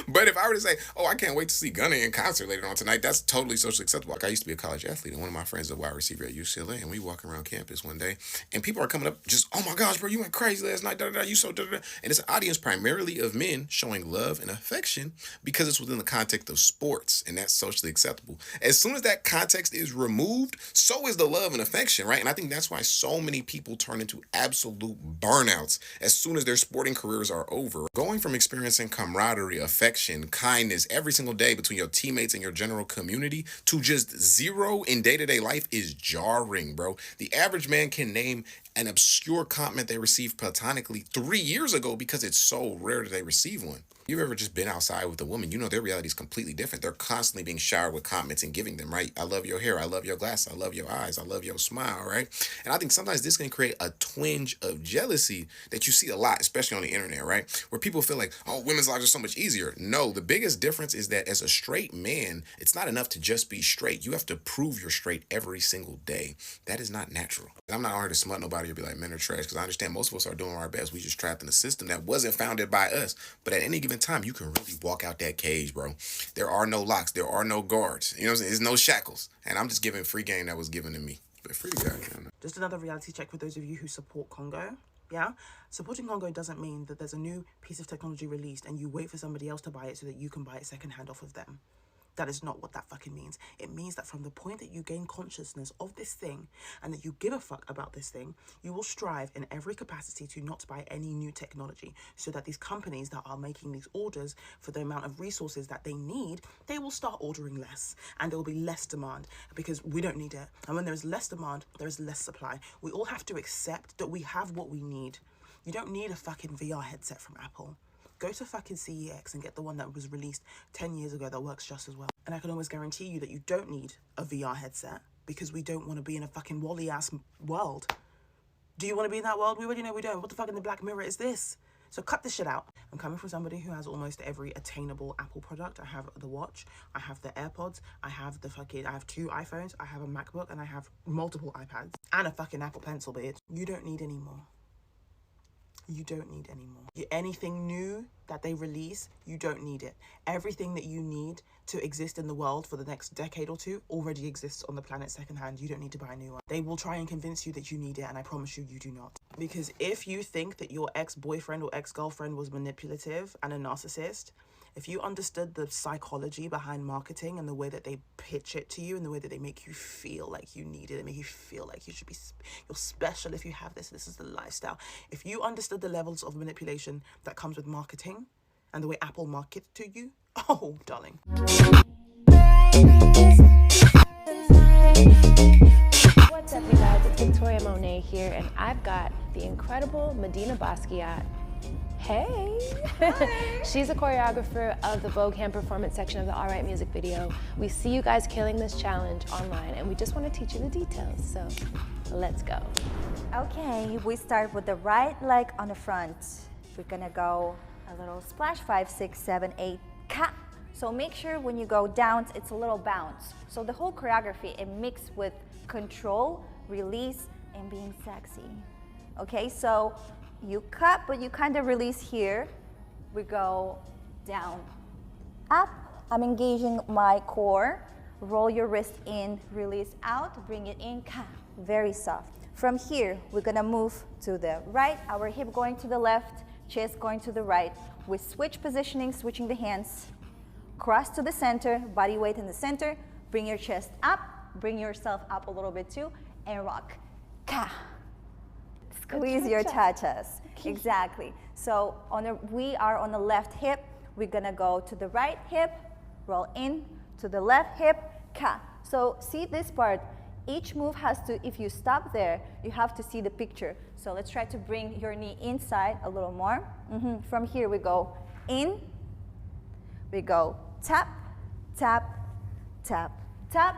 But if I were to say, oh, I can't wait to see Gunna in concert later on tonight, that's totally socially acceptable. Like, I used to be a college athlete, and one of my friends is a wide receiver at UCLA, and we walking around campus one day, and people are coming up just, oh my gosh, bro, you went crazy last night, da-da-da, you so da-da-da. And it's an audience primarily of men showing love and affection because it's within the context of sports, and that's socially acceptable. As soon as that context is removed, so is the love and affection, right? And I think that's why so many people turn into absolute burnouts as soon as their sporting careers are over. Going from experiencing camaraderie, affection, kindness every single day between your teammates and your general community to just zero in day-to-day life is jarring, bro. The average man can name an obscure compliment they received platonically 3 years ago because it's so rare that they receive one. You've ever just been outside with a woman, you know their reality is completely different. They're constantly being showered with compliments and giving them, right? I love your hair, I love your glasses, I love your eyes, I love your smile, right? And I think sometimes this can create a twinge of jealousy that you see a lot, especially on the internet, right? Where people feel like, oh, women's lives are so much easier. No, the biggest difference is that as a straight man, it's not enough to just be straight. You have to prove you're straight every single day. That is not natural. And I'm not here to smut nobody or be like, men are trash, because I understand most of us are doing our best. We just trapped in a system that wasn't founded by us. But at any given time, you can really walk out that cage, bro. There are no locks. There are no guards. You know what I'm saying? There's no shackles. And I'm just giving free game that was given to me. But free guy, Just another reality check for those of you who support Congo. Yeah? Supporting Congo doesn't mean that there's a new piece of technology released and you wait for somebody else to buy it so that you can buy it secondhand off of them. That is not what that fucking means. It means that from the point that you gain consciousness of this thing and that you give a fuck about this thing, you will strive in every capacity to not buy any new technology so that these companies that are making these orders for the amount of resources that they need, they will start ordering less and there will be less demand because we don't need it. And when there is less demand, there is less supply. We all have to accept that we have what we need. You don't need a fucking VR headset from Apple. Go to fucking CEX and get the one that was released 10 years ago that works just as well. And I can almost guarantee you that you don't need a VR headset because we don't want to be in a fucking Wall-E ass world. Do you want to be in that world? We already know we don't. What the fuck in the Black Mirror is this? So cut this shit out. I'm coming from somebody who has almost every attainable Apple product. I have the watch, I have the AirPods, I have 2 iPhones, I have a MacBook, and I have multiple iPads. And a fucking Apple Pencil, bitch. You don't need any more. You don't need any more. Anything new that they release, you don't need it. Everything that you need to exist in the world for the next decade or two already exists on the planet secondhand. You don't need to buy a new one. They will try and convince you that you need it, and I promise you, you do not. Because if you think that your ex-boyfriend or ex-girlfriend was manipulative and a narcissist, if you understood the psychology behind marketing and the way that they pitch it to you and the way that they make you feel like you need it, they make you feel like you should be, you're special if you have this is the lifestyle. If you understood the levels of manipulation that comes with marketing and the way Apple markets to you, oh, darling. What's up, you guys? It's Victoria Monet here, and I've got the incredible Medina Basquiat. Hey! She's a choreographer of the Vogue Hand performance section of the All Right Music video. We see you guys killing this challenge online, and we just want to teach you the details, so let's go. Okay, we start with the right leg on the front. We're gonna go a little splash, 5, 6, 7, 8, ka. So make sure when you go down, it's a little bounce. So the whole choreography, it mixed with control, release, and being sexy. Okay, so you cut, but you kind of release here. We go down, up. I'm engaging my core. Roll your wrist in, release out, bring it in, ka. Very soft. From here, we're gonna move to the right, our hip going to the left, chest going to the right. We switch positioning, switching the hands. Cross to the center, body weight in the center. Bring your chest up, bring yourself up a little bit too, and rock. Ka. Squeeze your cha-chas. Exactly. So we are on the left hip. We're gonna go to the right hip, roll in, to the left hip, ka. So see this part. Each move has to, if you stop there, you have to see the picture. So let's try to bring your knee inside a little more. From here we go in, we go tap, tap, tap, tap,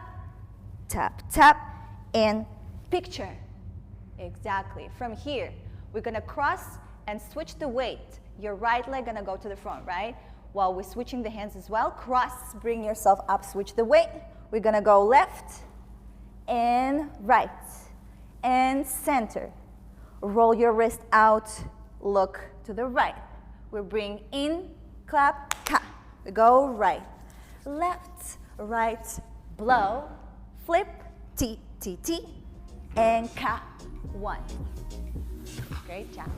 tap, tap, and picture. Exactly. From here, we're gonna cross and switch the weight. Your right leg gonna go to the front, right? While we're switching the hands as well. Cross, bring yourself up, switch the weight. We're gonna go left and right and center. Roll your wrist out, look to the right. We bring in, clap, ka. go right. Left, right, blow, flip, T, T, T, and ka, 1. Great job.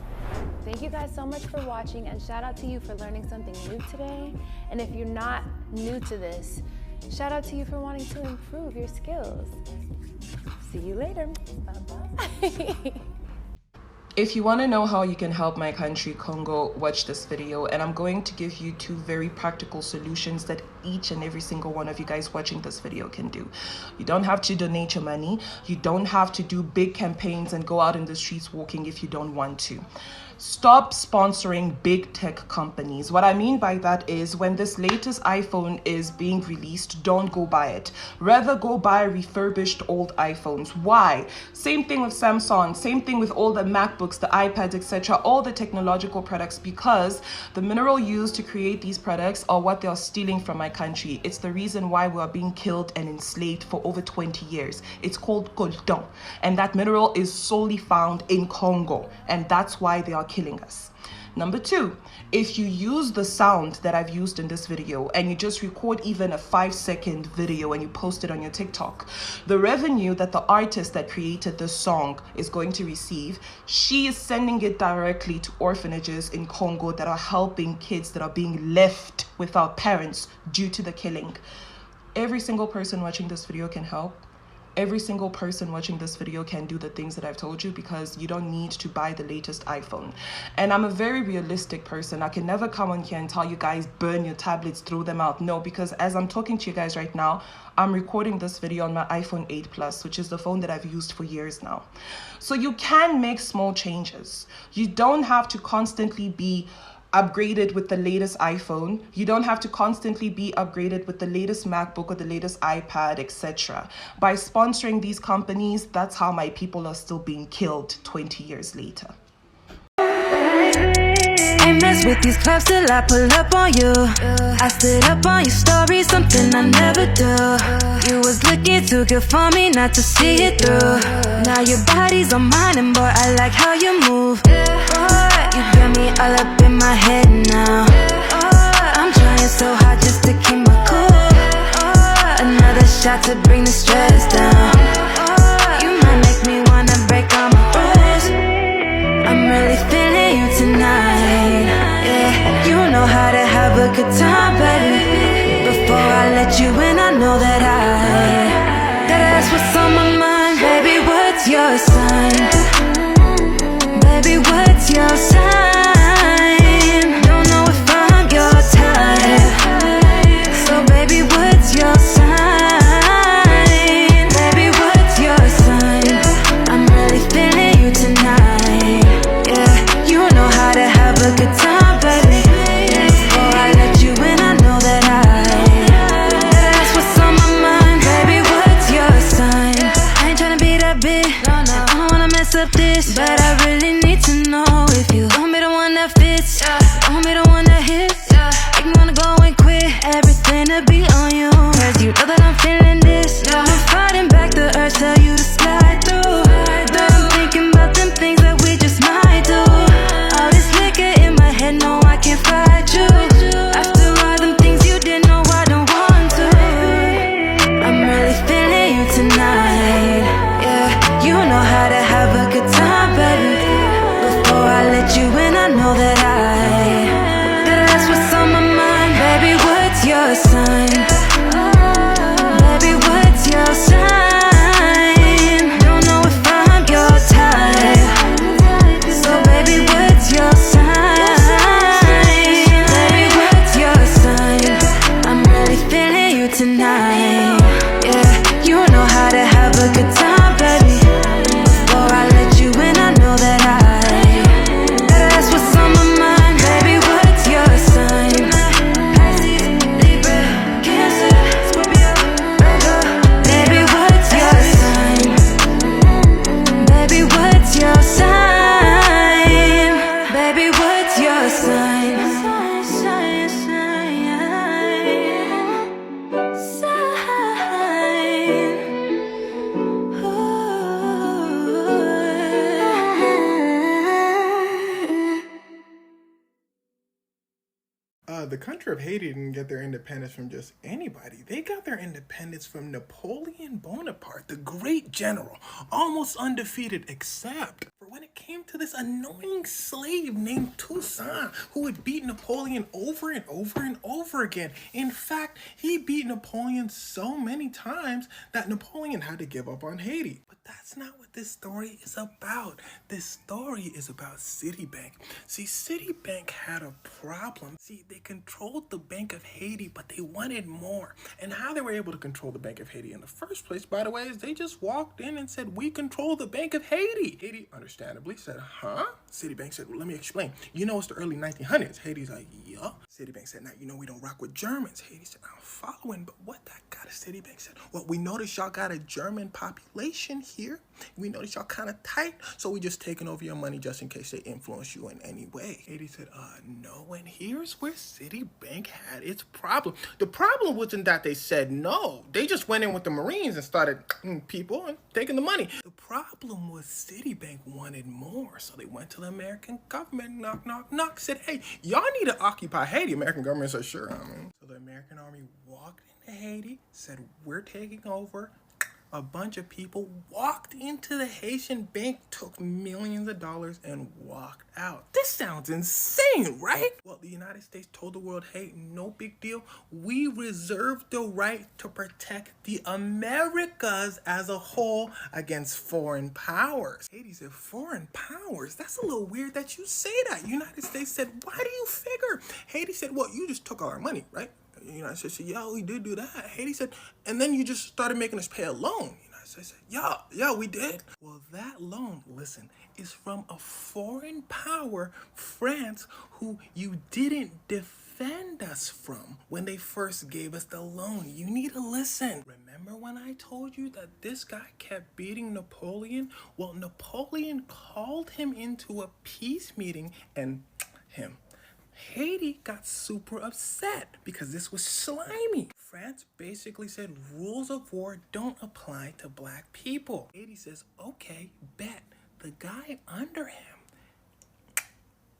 Thank you guys so much for watching, and shout out to you for learning something new today. And if you're not new to this, shout out to you for wanting to improve your skills. See you later. Bye-bye. If you want to know how you can help my country, Congo, watch this video, and I'm going to give you 2 very practical solutions that each and every single one of you guys watching this video can do. You don't have to donate your money. You don't have to do big campaigns and go out in the streets walking if you don't want to. Stop sponsoring big tech companies. What I mean by that is when this latest iPhone is being released, don't go buy it. Rather go buy refurbished old iPhones. Why? Same thing with Samsung, same thing with all the MacBooks, the iPads, etc., all the technological products, because the mineral used to create these products are what they are stealing from my country. It's the reason why we are being killed and enslaved for over 20 years. It's called coltan, and that mineral is solely found in Congo, and that's why they are killing us. Number 2, if you use the sound that I've used in this video and you just record even a 5-second video and you post it on your TikTok, the revenue that the artist that created this song is going to receive, she is sending it directly to orphanages in Congo that are helping kids that are being left without parents due to the killing. Every single person watching this video can help. Every single person watching this video can do the things that I've told you, because you don't need to buy the latest iPhone. And I'm a very realistic person. I can never come on here and tell you guys burn your tablets, throw them out. No, because as I'm talking to you guys right now, I'm recording this video on my iPhone 8 Plus, which is the phone that I've used for years now. So you can make small changes. You don't have to constantly be upgraded with the latest iPhone. You don't have to constantly be upgraded with the latest MacBook or the latest iPad, etc. By sponsoring these companies, that's how my people are still being killed 20 years later. Ain't mess with these clubs till I pull up on you. I stood up on your story, something I never do. You was looking too good for me not to see it through. Now your body's on mine, and boy, I like how you move. You got me all up in my head now. I'm trying so hard just to keep my cool. Another shot to bring the stress down. You might make me wanna break all my rules. I'm really feeling you tonight. Yeah, you know how to have a good time, baby. Before I let you in, I know that that's what's on my mind. Baby, what's your sign? Baby, what's your sign? Don't know if I'm your type. So baby, what's your sign? Baby, what's your sign? I'm really feeling you tonight. Yeah, you know how to have a good time, baby. Before I let you in, I know that that's what's on my mind. Baby, what's your sign? I ain't tryna be that bitch. I don't wanna mess up this, but I really need to know if you The country of Haiti didn't get their independence from just anybody. They got their independence from Napoleon Bonaparte, the great general, almost undefeated, except for when it came to this annoying slave named Toussaint, who had beat Napoleon over and over and over again. In fact, he beat Napoleon so many times that Napoleon had to give up on Haiti. But that's not what this story is about. This story is about Citibank. See, Citibank had a problem. See, they controlled the Bank of Haiti, but they wanted more. And how they were able to control the Bank of Haiti in the first place, by the way, is they just walked in and said, we control the Bank of Haiti. Haiti, understandably, said, huh? Citibank said, well, let me explain. You know, it's the early 1900s. Haiti's like, yeah. Citibank said, now, you know, we don't rock with Germans. Haiti said, I'm following, but what that got to Citibank said, well, we noticed y'all got a German population here. We noticed y'all kind of tight, so we just taking over your money just in case they influence you in any way. Haiti said, no, and here's where Citibank had its problem. The problem wasn't that they said no. They just went in with the Marines and started people and taking the money. The problem was Citibank wanted more, so they went to the American government, knock, knock, knock, said, hey, y'all need to occupy Haiti. American government said, sure. So the American army walked into Haiti, said, we're taking over. A bunch of people walked into the Haitian bank, took millions of dollars, and walked out. This sounds insane, right? Well, the United States told the world, hey, no big deal. We reserve the right to protect the Americas as a whole against foreign powers. Haiti said, foreign powers? That's a little weird that you say that. United States said, why do you figure? Haiti said, well, you just took all our money, right? The United States said, yeah, we did do that. Haiti said, and then you just started making us pay a loan. The United States said, yeah, we did. Well, that loan, listen, is from a foreign power, France, who you didn't defend us from when they first gave us the loan. You need to listen. Remember when I told you that this guy kept beating Napoleon? Well, Napoleon called him into a peace meeting and Haiti got super upset because this was slimy. France basically said rules of war don't apply to black people. Haiti says, okay, bet. The guy under him,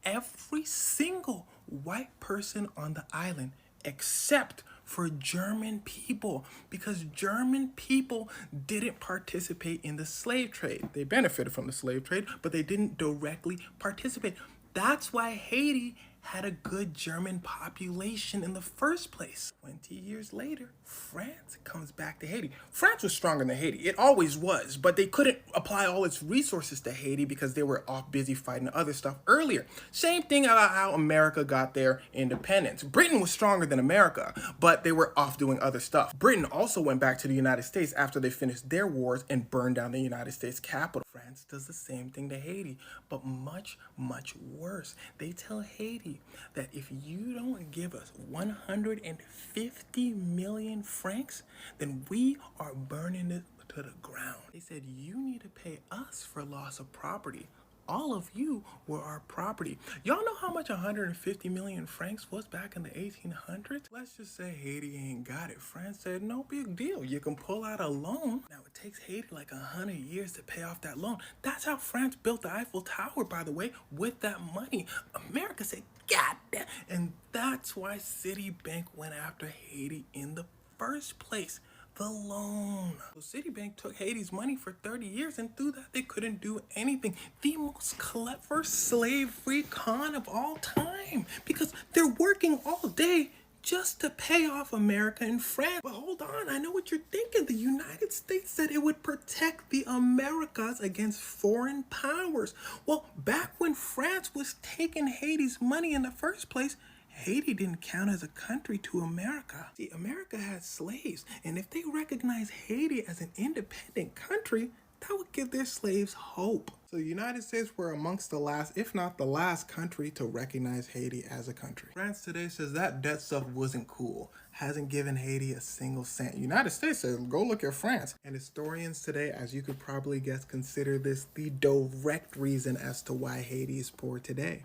every single white person on the island except for German people, because German people didn't participate in the slave trade. They benefited from the slave trade, but they didn't directly participate. That's why Haiti had a good German population in the first place. 20 years later, France comes back to Haiti. France was stronger than Haiti. It always was, but they couldn't apply all its resources to Haiti because they were off busy fighting other stuff earlier. Same thing about how America got their independence. Britain was stronger than America, but they were off doing other stuff. Britain also went back to the United States after they finished their wars and burned down the United States Capitol. France does the same thing to Haiti, but much, much worse. They tell Haiti that if you don't give us 150 million francs, then we are burning it to the ground. They said you need to pay us for loss of property. All of you were our property. Y'all know how much 150 million francs was back in the 1800s? Let's just say Haiti ain't got it. France said, no big deal. You can pull out a loan. Now, it takes Haiti like 100 years to pay off that loan. That's how France built the Eiffel Tower, by the way, with that money. America said, God damn. And that's why Citibank went after Haiti in the first place. The loan. So Citibank took Haiti's money for 30 years, and through that they couldn't do anything. The most clever slave-free con of all time, because they're working all day just to pay off America and France. But hold on, I know what you're thinking. The United States said it would protect the Americas against foreign powers. Well, back when France was taking Haiti's money in the first place, Haiti didn't count as a country to America. See, America had slaves, and if they recognized Haiti as an independent country, that would give their slaves hope. So the United States were amongst the last, if not the last country to recognize Haiti as a country. France today says that debt stuff wasn't cool. Hasn't given Haiti a single cent. United States says, go look at France. And historians today, as you could probably guess, consider this the direct reason as to why Haiti is poor today.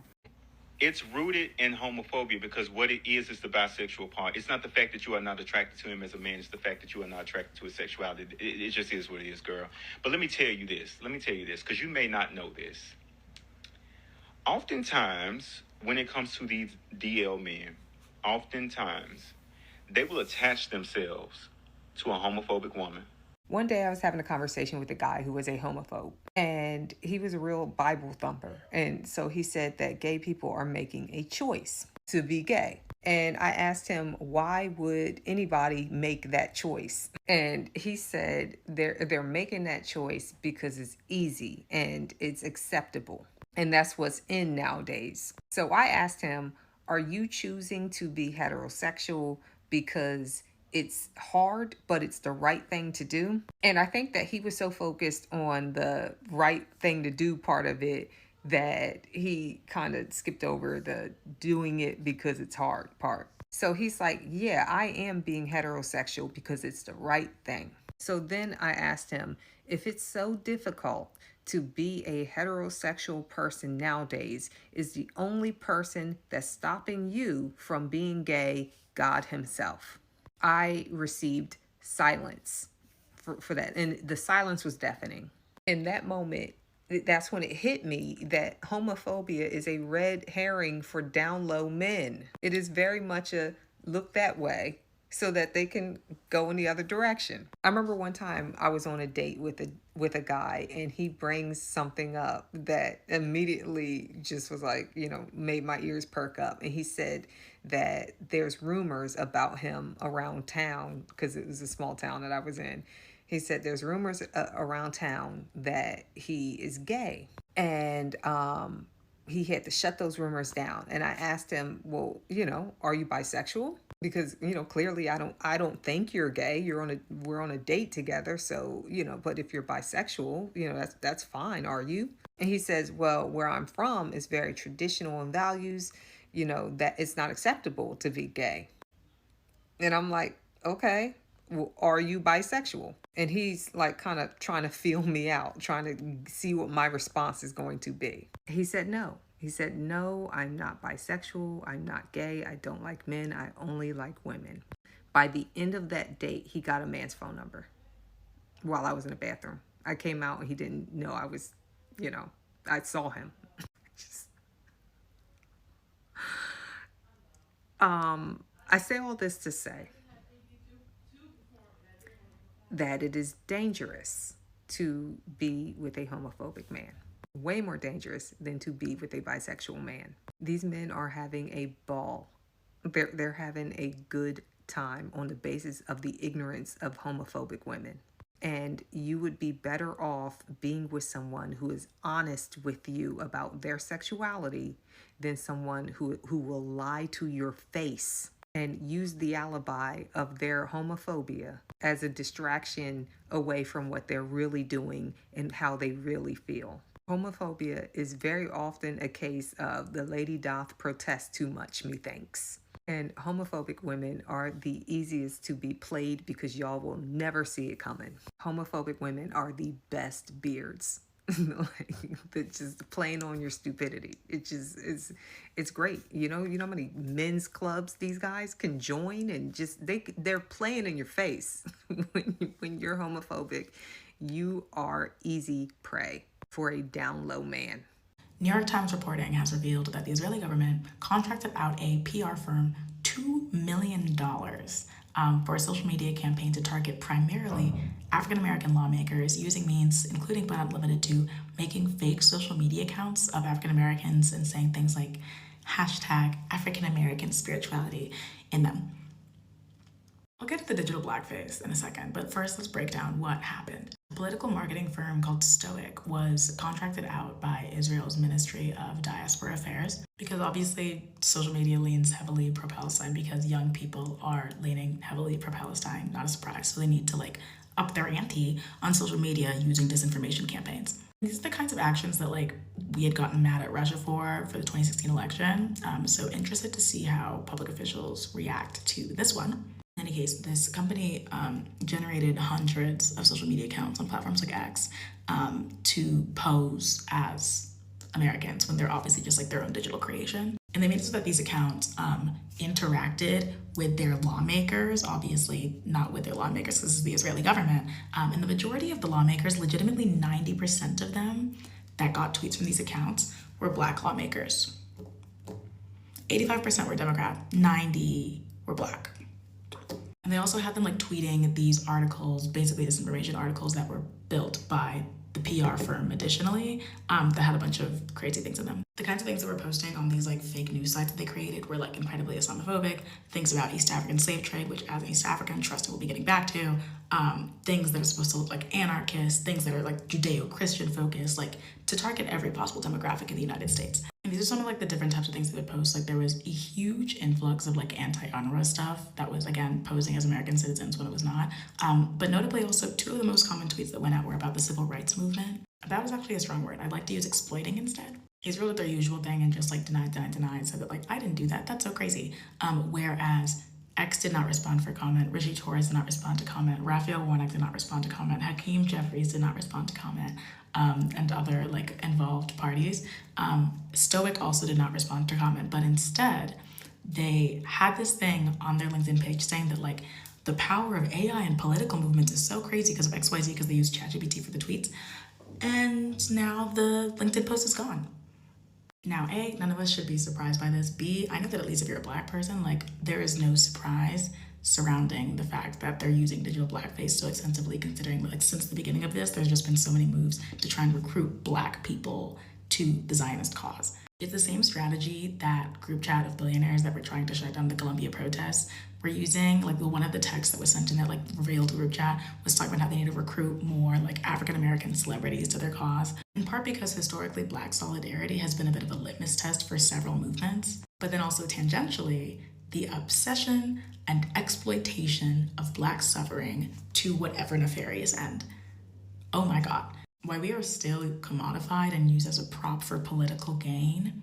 It's rooted in homophobia because what it is the bisexual part. It's not the fact that you are not attracted to him as a man. It's the fact that you are not attracted to his sexuality. It just is what it is, girl. But let me tell you this, because you may not know this. Oftentimes, when it comes to these DL men, oftentimes they will attach themselves to a homophobic woman. One day I was having a conversation with a guy who was a homophobe, and he was a real Bible thumper. And so he said that gay people are making a choice to be gay. And I asked him, why would anybody make that choice? And he said they're making that choice because it's easy and it's acceptable. And that's what's in nowadays. So I asked him, are you choosing to be heterosexual because it's hard, but it's the right thing to do? And I think that he was so focused on the right thing to do part of it that he kind of skipped over the doing it because it's hard part. So he's like, yeah, I am being heterosexual because it's the right thing. So then I asked him, if it's so difficult to be a heterosexual person nowadays, is the only person that's stopping you from being gay God himself? I received silence for that. And the silence was deafening. In that moment, that's when it hit me that homophobia is a red herring for down low men. It is very much a look that way so that they can go in the other direction. I remember one time I was on a date with a guy, and he brings something up that immediately just was like, made my ears perk up. And he said that there's rumors about him around town, because it was a small town that I was in. He said there's rumors around town that he is gay. And he had to shut those rumors down. And I asked him, well, are you bisexual? Because, clearly I don't think you're gay. We're on a date together. So, but if you're bisexual, that's fine. Are you? And he says, well, where I'm from is very traditional in values, that it's not acceptable to be gay. And I'm like, okay, well, are you bisexual? And he's like kind of trying to feel me out, trying to see what my response is going to be. He said no. He said, no, I'm not bisexual. I'm not gay. I don't like men. I only like women. By the end of that date, he got a man's phone number while I was in the bathroom. I came out and he didn't know I was, I saw him. I say all this to say that it is dangerous to be with a homophobic man. Way more dangerous than to be with a bisexual man. These men are having a ball. They're having a good time on the basis of the ignorance of homophobic women. And you would be better off being with someone who is honest with you about their sexuality than someone who will lie to your face and use the alibi of their homophobia as a distraction away from what they're really doing and how they really feel. Homophobia is very often a case of the lady doth protest too much, methinks. And homophobic women are the easiest to be played because y'all will never see it coming. Homophobic women are the best beards. That just playing on your stupidity. It's great. You know how many men's clubs these guys can join, and just they're playing in your face. When you're homophobic, you are easy prey for a down low man. New York Times reporting has revealed that the Israeli government contracted out a PR firm $2 million for a social media campaign to target primarily African-American lawmakers using means including but not limited to making fake social media accounts of African-Americans and saying things like hashtag African-American spirituality in them. We'll get to the digital blackface in a second, but first let's break down what happened. A political marketing firm called Stoic was contracted out by Israel's Ministry of Diaspora Affairs because obviously social media leans heavily pro-Palestine because young people are leaning heavily pro-Palestine, not a surprise. So they need to up their ante on social media using disinformation campaigns. These are the kinds of actions that we had gotten mad at Russia for the 2016 election. So interested to see how public officials react to this one. In any case, this company generated hundreds of social media accounts on platforms like X to pose as Americans when they're obviously just their own digital creation. And they made it so that these accounts interacted with their lawmakers, obviously not with their lawmakers because this is the Israeli government. And the majority of the lawmakers, legitimately 90% of them that got tweets from these accounts were Black lawmakers. 85% were Democrat, 90 were Black. And they also had them like tweeting these articles, basically disinformation articles that were built by the PR firm additionally, that had a bunch of crazy things in them. The kinds of things that we're posting on these like fake news sites that they created were like incredibly Islamophobic, things about East African slave trade, which as an East African, trust will be getting back to, things that are supposed to look like anarchists, things that are like Judeo-Christian focused, like to target every possible demographic in the United States. And these are some of like the different types of things they would post. Like there was a huge influx of like anti-UNRWA stuff that was again posing as American citizens when it was not. But notably also 2 of the most common tweets that went out were about the civil rights movement. That was actually a strong word. I'd like to use exploiting instead. Israel did their usual thing and just like denied, said that like, I didn't do that. That's so crazy. Whereas X did not respond for comment. Rishi Torres did not respond to comment. Raphael Warnock did not respond to comment. Hakeem Jeffries did not respond to comment. And other like involved parties. Stoic also did not respond to comment, but instead they had this thing on their LinkedIn page saying that like the power of AI and political movements is so crazy because of XYZ, because they use ChatGPT for the tweets. And now the LinkedIn post is gone. Now, A, none of us should be surprised by this. B, I know that at least if you're a Black person, like there is no surprise surrounding the fact that they're using digital blackface so extensively, considering like since the beginning of this, there's just been so many moves to try and recruit Black people to the Zionist cause. It's the same strategy that group chat of billionaires that were trying to shut down the Columbia protests were using. Like one of the texts that was sent in that like revealed group chat was talking about how they need to recruit more like African-American celebrities to their cause, in part because historically Black solidarity has been a bit of a litmus test for several movements, but then also tangentially, the obsession and exploitation of Black suffering to whatever nefarious end. Oh my God. Why we are still commodified and used as a prop for political gain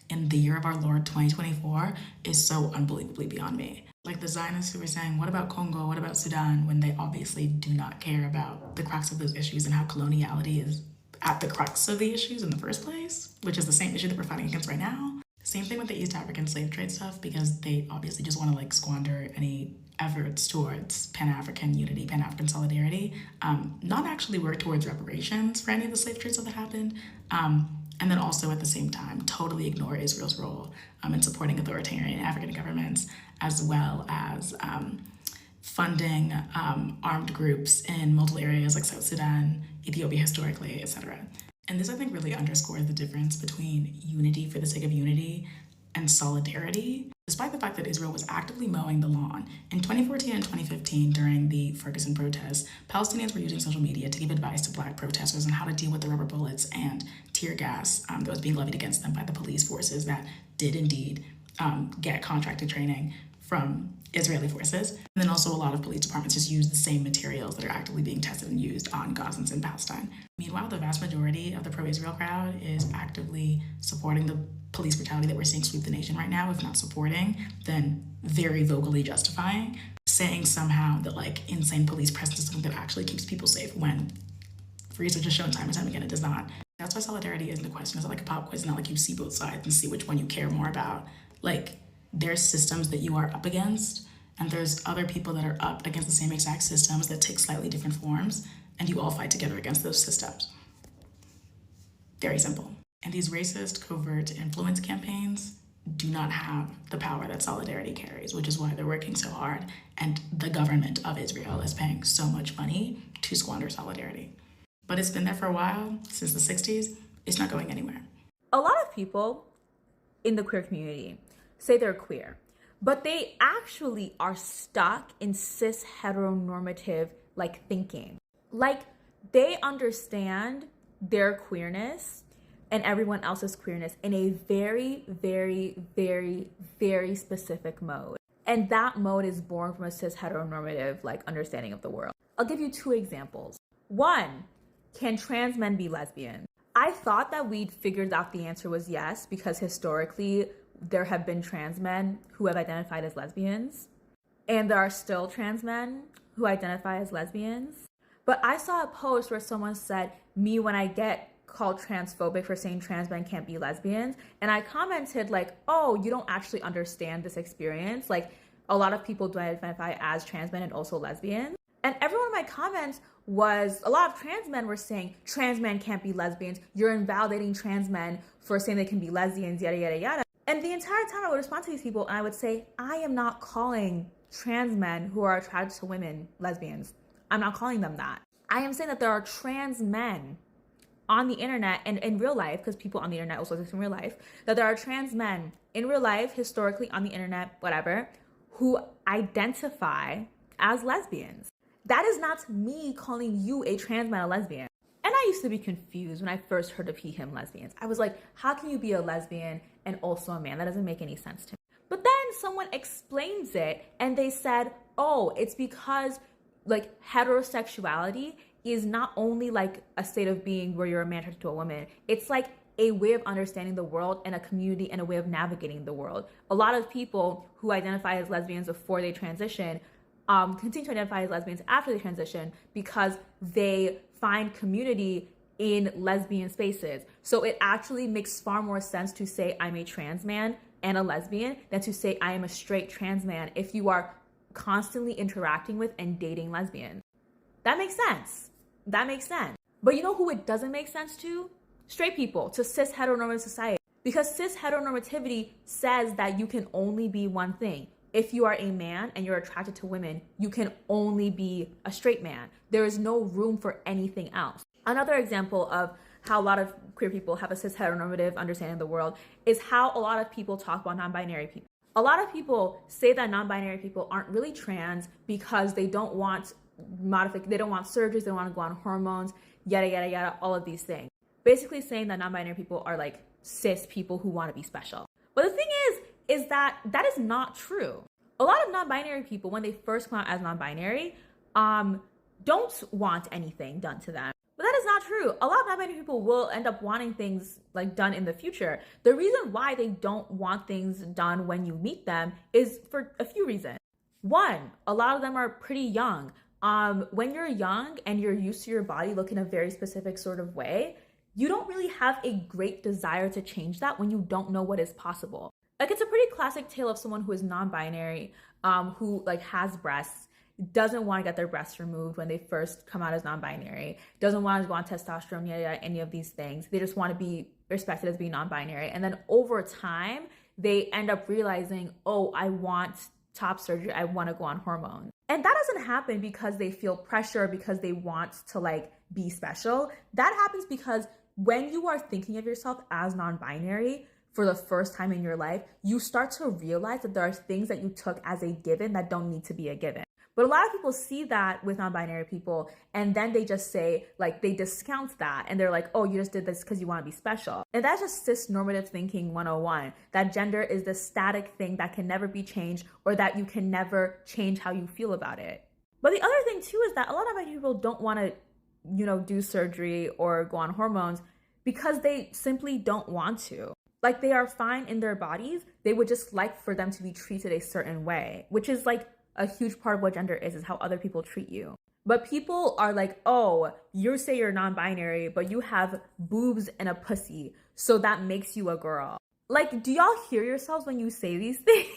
in the year of our Lord 2024 is so unbelievably beyond me. Like the Zionists who were saying, what about Congo, what about Sudan, when they obviously do not care about the crux of those issues and how coloniality is at the crux of the issues in the first place, which is the same issue that we're fighting against right now. Same thing with the East African slave trade stuff, because they obviously just want to like squander any efforts towards Pan-African unity, Pan-African solidarity, not actually work towards reparations for any of the slave trades that happened, and then also at the same time totally ignore Israel's role in supporting authoritarian African governments, as well as funding armed groups in multiple areas like South Sudan, Ethiopia historically, etc. And this, I think, really underscores the difference between unity for the sake of unity and solidarity, despite the fact that Israel was actively mowing the lawn. In 2014 and 2015, during the Ferguson protests, Palestinians were using social media to give advice to Black protesters on how to deal with the rubber bullets and tear gas that was being levied against them by the police forces that did indeed get contracted training from Israeli forces. And then also a lot of police departments just use the same materials that are actively being tested and used on Gazans in Palestine. Meanwhile, the vast majority of the pro-Israel crowd is actively supporting the police brutality that we're seeing sweep the nation right now, if not supporting, then very vocally justifying, saying somehow that like insane police presence is something that actually keeps people safe, when research has shown time and time again it does not. That's why solidarity isn't a question. It's not like a pop quiz, not like you see both sides and see which one you care more about. Like, there's systems that you are up against, and there's other people that are up against the same exact systems that take slightly different forms, and you all fight together against those systems. Very simple. And these racist, covert influence campaigns do not have the power that solidarity carries, which is why they're working so hard, and the government of Israel is paying so much money to squander solidarity. But it's been there for a while, since the 60s. It's not going anywhere. A lot of people in the queer community say they're queer, but they actually are stuck in cis heteronormative like thinking. Like they understand their queerness and everyone else's queerness in a very, very, very, very specific mode. And that mode is born from a cis heteronormative like understanding of the world. I'll give you 2 examples. 1, can trans men be lesbian? I thought that we'd figured out the answer was yes, because historically there have been trans men who have identified as lesbians, and there are still trans men who identify as lesbians. But I saw a post where someone said, me when I get called transphobic for saying trans men can't be lesbians, and I commented like, oh, you don't actually understand this experience. Like, a lot of people do identify as trans men and also lesbians. And every one of my comments was, a lot of trans men were saying, trans men can't be lesbians. You're invalidating trans men for saying they can be lesbians, yada, yada, yada. And the entire time I would respond to these people and I would say, I am not calling trans men who are attracted to women lesbians. I'm not calling them that. I am saying that there are trans men on the internet and in real life, because people on the internet also exist in real life, that there are trans men in real life, historically on the internet, whatever, who identify as lesbians. That is not me calling you a trans man a lesbian. And I used to be confused when I first heard of he, him lesbians. I was like, how can you be a lesbian and also a man? That doesn't make any sense to me. But then someone explains it and they said, oh, it's because like heterosexuality is not only like a state of being where you're a man attracted to a woman. It's like a way of understanding the world and a community and a way of navigating the world. A lot of people who identify as lesbians before they transition continue to identify as lesbians after they transition because they find community in lesbian spaces. So it actually makes far more sense to say I'm a trans man and a lesbian than to say I am a straight trans man if you are constantly interacting with and dating lesbians. That makes sense. That makes sense. But you know who it doesn't make sense to? Straight people, to cis heteronormative society. Because cis heteronormativity says that you can only be one thing. If you are a man and you're attracted to women, you can only be a straight man. There is no room for anything else. Another example of how a lot of queer people have a cis heteronormative understanding of the world is how a lot of people talk about non-binary people. A lot of people say that non-binary people aren't really trans because they don't want they don't want surgeries, they don't want to go on hormones, yada, yada, yada, all of these things. Basically saying that non-binary people are like cis people who want to be special. But the thing is that that is not true. A lot of non-binary people, when they first come out as non-binary, don't want anything done to them. But that is not true. A lot of non-binary people will end up wanting things like done in the future. The reason why they don't want things done when you meet them is for a few reasons. One, a lot of them are pretty young. When you're young and you're used to your body looking a very specific sort of way, you don't really have a great desire to change that when you don't know what is possible. Like, it's a pretty classic tale of someone who is non-binary, who like has breasts, doesn't want to get their breasts removed when they first come out as non-binary, doesn't want to go on testosterone, yada, any of these things. They just want to be respected as being non-binary. And then over time, they end up realizing, oh, I want top surgery, I want to go on hormones. And that doesn't happen because they feel pressure, because they want to like be special. That happens because when you are thinking of yourself as non-binary for the first time in your life, you start to realize that there are things that you took as a given that don't need to be a given. But a lot of people see that with non-binary people, and then they just say, like, they discount that, and they're like, oh, you just did this because you want to be special. And that's just cis-normative thinking 101, that gender is the static thing that can never be changed, or that you can never change how you feel about it. But the other thing, too, is that a lot of people don't want to, do surgery or go on hormones because they simply don't want to. Like, they are fine in their bodies. They would just like for them to be treated a certain way, which is like a huge part of what gender is how other people treat you. But people are like, oh, you say you're non-binary, but you have boobs and a pussy, so that makes you a girl. Like, do y'all hear yourselves when you say these things?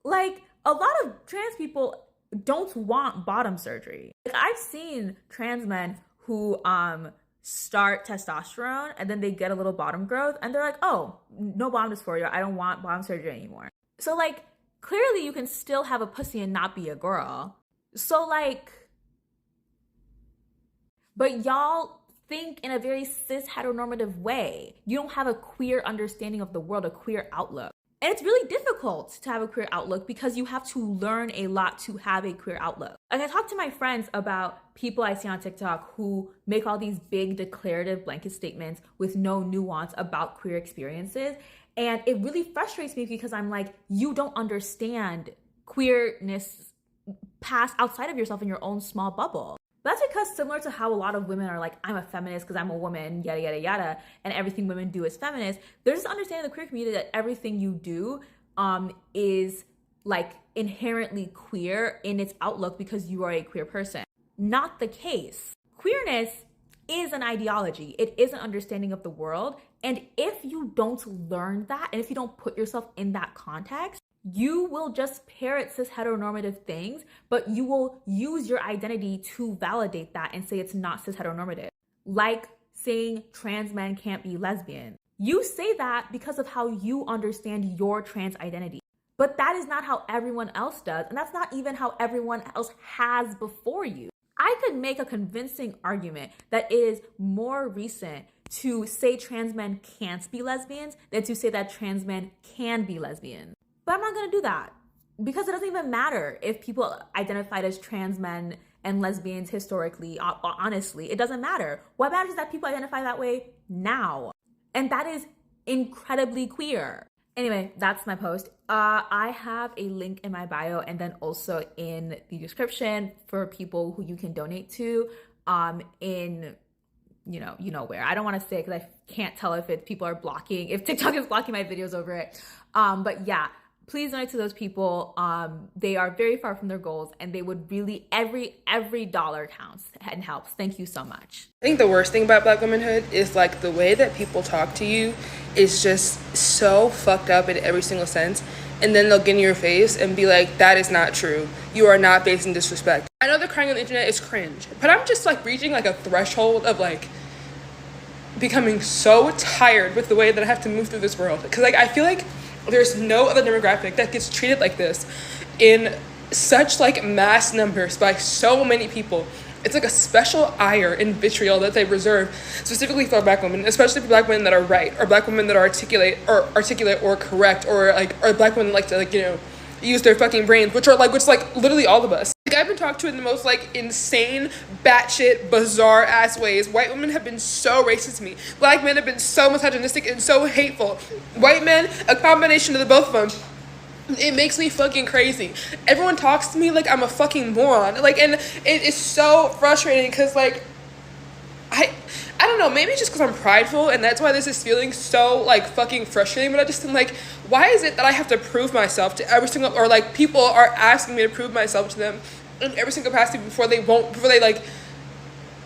Like, a lot of trans people don't want bottom surgery. Like, I've seen trans men who start testosterone and then they get a little bottom growth and they're like, oh, no bottom dysphoria, I don't want bottom surgery anymore. So like, clearly you can still have a pussy and not be a girl. So like, but y'all think in a very cis heteronormative way. You don't have a queer understanding of the world, a queer outlook. And it's really difficult to have a queer outlook because you have to learn a lot to have a queer outlook. Like, I talk to my friends about people I see on TikTok who make all these big declarative blanket statements with no nuance about queer experiences. And it really frustrates me because I'm like, you don't understand queerness past outside of yourself in your own small bubble. That's because similar to how a lot of women are like, I'm a feminist because I'm a woman, yada, yada, yada, and everything women do is feminist, there's this understanding in the queer community that everything you do is like inherently queer in its outlook because you are a queer person. Not the case. Queerness is an ideology. It is an understanding of the world. And if you don't learn that, and if you don't put yourself in that context, you will just parrot cis heteronormative things, but you will use your identity to validate that and say it's not cis heteronormative. Like saying trans men can't be lesbian. You say that because of how you understand your trans identity. But that is not how everyone else does, and that's not even how everyone else has before you. I could make a convincing argument that it is more recent to say trans men can't be lesbians than to say that trans men can be lesbians. But I'm not gonna do that because it doesn't even matter if people identified as trans men and lesbians historically. Honestly, it doesn't matter. What matters is that people identify that way now. And that is incredibly queer. Anyway, that's my post. I have a link in my bio and then also in the description for people who you can donate to in, you know where. I don't want to say because I can't tell if people are blocking, if TikTok is blocking my videos over it. But yeah, please donate to those people. They are very far from their goals and they would really, every dollar counts and helps. Thank you so much. I think the worst thing about Black womanhood is like the way that people talk to you is just so fucked up in every single sense. And then they'll get in your face and be like, that is not true. You are not based in disrespect. I know that crying on the internet is cringe, but I'm just like reaching like a threshold of like becoming so tired with the way that I have to move through this world. Because like I feel like there's no other demographic that gets treated like this in such like mass numbers by so many people. It's like a special ire and vitriol that they reserve specifically for Black women, especially for Black women that are right, or Black women that are articulate or correct, or Black women that like to like, you know, use their fucking brains, which like literally all of us. Like I've been talked to in the most like insane, batshit, bizarre ass ways. White women have been so racist to me. Black men have been so misogynistic and so hateful. White men, a combination of the both of them. It makes me fucking crazy. Everyone talks to me like I'm a fucking moron. Like, and it is so frustrating because like I don't know, maybe it's just because I'm prideful and that's why this is feeling so like fucking frustrating, but I just am like, why is it that I have to prove myself to every single, or like people are asking me to prove myself to them in every single capacity before they like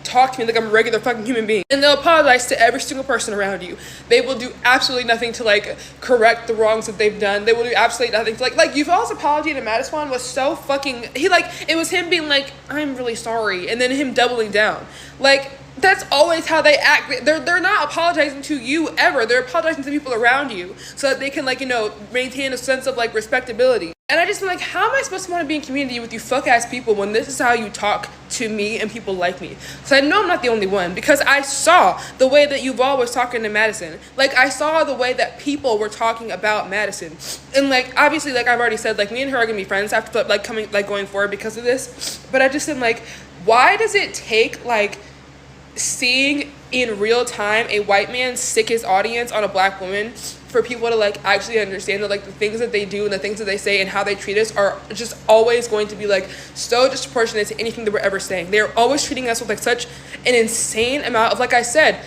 talk to me like I'm a regular fucking human being. And they'll apologize to every single person around you. They will do absolutely nothing to like correct the wrongs that they've done. They will do absolutely nothing to like Yuval's apology to Madiswan was so fucking, it was him being like, I'm really sorry, and then him doubling down. Like, that's always how they act. They're not apologizing to you ever. They're apologizing to people around you so that they can like, you know, maintain a sense of like respectability. And I just been like, how am I supposed to want to be in community with you fuck ass people when this is how you talk to me and people like me? So I know I'm not the only one because I saw the way that Yuval was talking to Madison. Like I saw the way that people were talking about Madison. And like obviously like I've already said, like me and her are gonna be friends after like going forward because of this. But I just am like, why does it take like seeing in real time a white man sick his audience on a Black woman for people to like actually understand that like the things that they do and the things that they say and how they treat us are just always going to be like so disproportionate to anything that we're ever saying. They're always treating us with like such an insane amount of, like I said,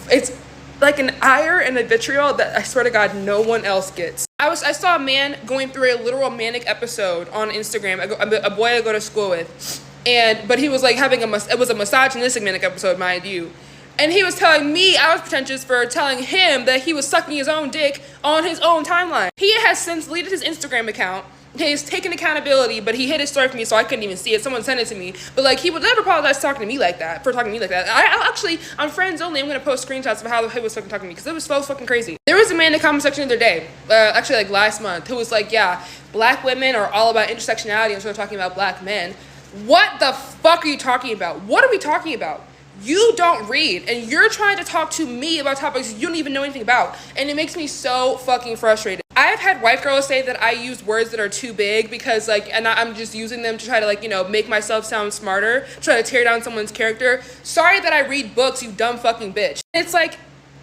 it's like an ire and a vitriol that I swear to God no one else gets. I saw a man going through a literal manic episode on Instagram, a boy I go to school with, but he was like having it was a misogynistic manic episode, mind you. And he was telling me I was pretentious for telling him that he was sucking his own dick on his own timeline. He has since deleted his Instagram account. He's taken accountability, but he hid his story from me, so I couldn't even see it. Someone sent it to me. But like, he would never apologize for talking to me like that. I actually, on Friends Only, I'm gonna post screenshots of how he was fucking talking to me because it was so fucking crazy. There was a man in the comment section the other day, actually like last month, who was like, yeah, Black women are all about intersectionality and sort of talking about Black men. What the fuck are you talking about? What are we talking about? You don't read, and you're trying to talk to me about topics you don't even know anything about, and it makes me so fucking frustrated. I've had white girls say that I use words that are too big because, like, and I'm just using them to try to, like, you know, make myself sound smarter, try to tear down someone's character. Sorry that I read books, you dumb fucking bitch. It's like,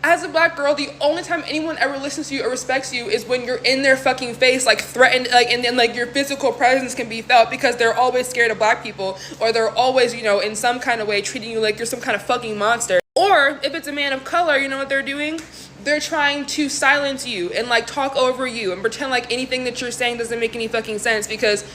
as a Black girl, the only time anyone ever listens to you or respects you is when you're in their fucking face, like threatened, like, and then like your physical presence can be felt because they're always scared of Black people, or they're always, you know, in some kind of way treating you like you're some kind of fucking monster. Or if it's a man of color, you know what they're doing? They're trying to silence you and like talk over you and pretend like anything that you're saying doesn't make any fucking sense because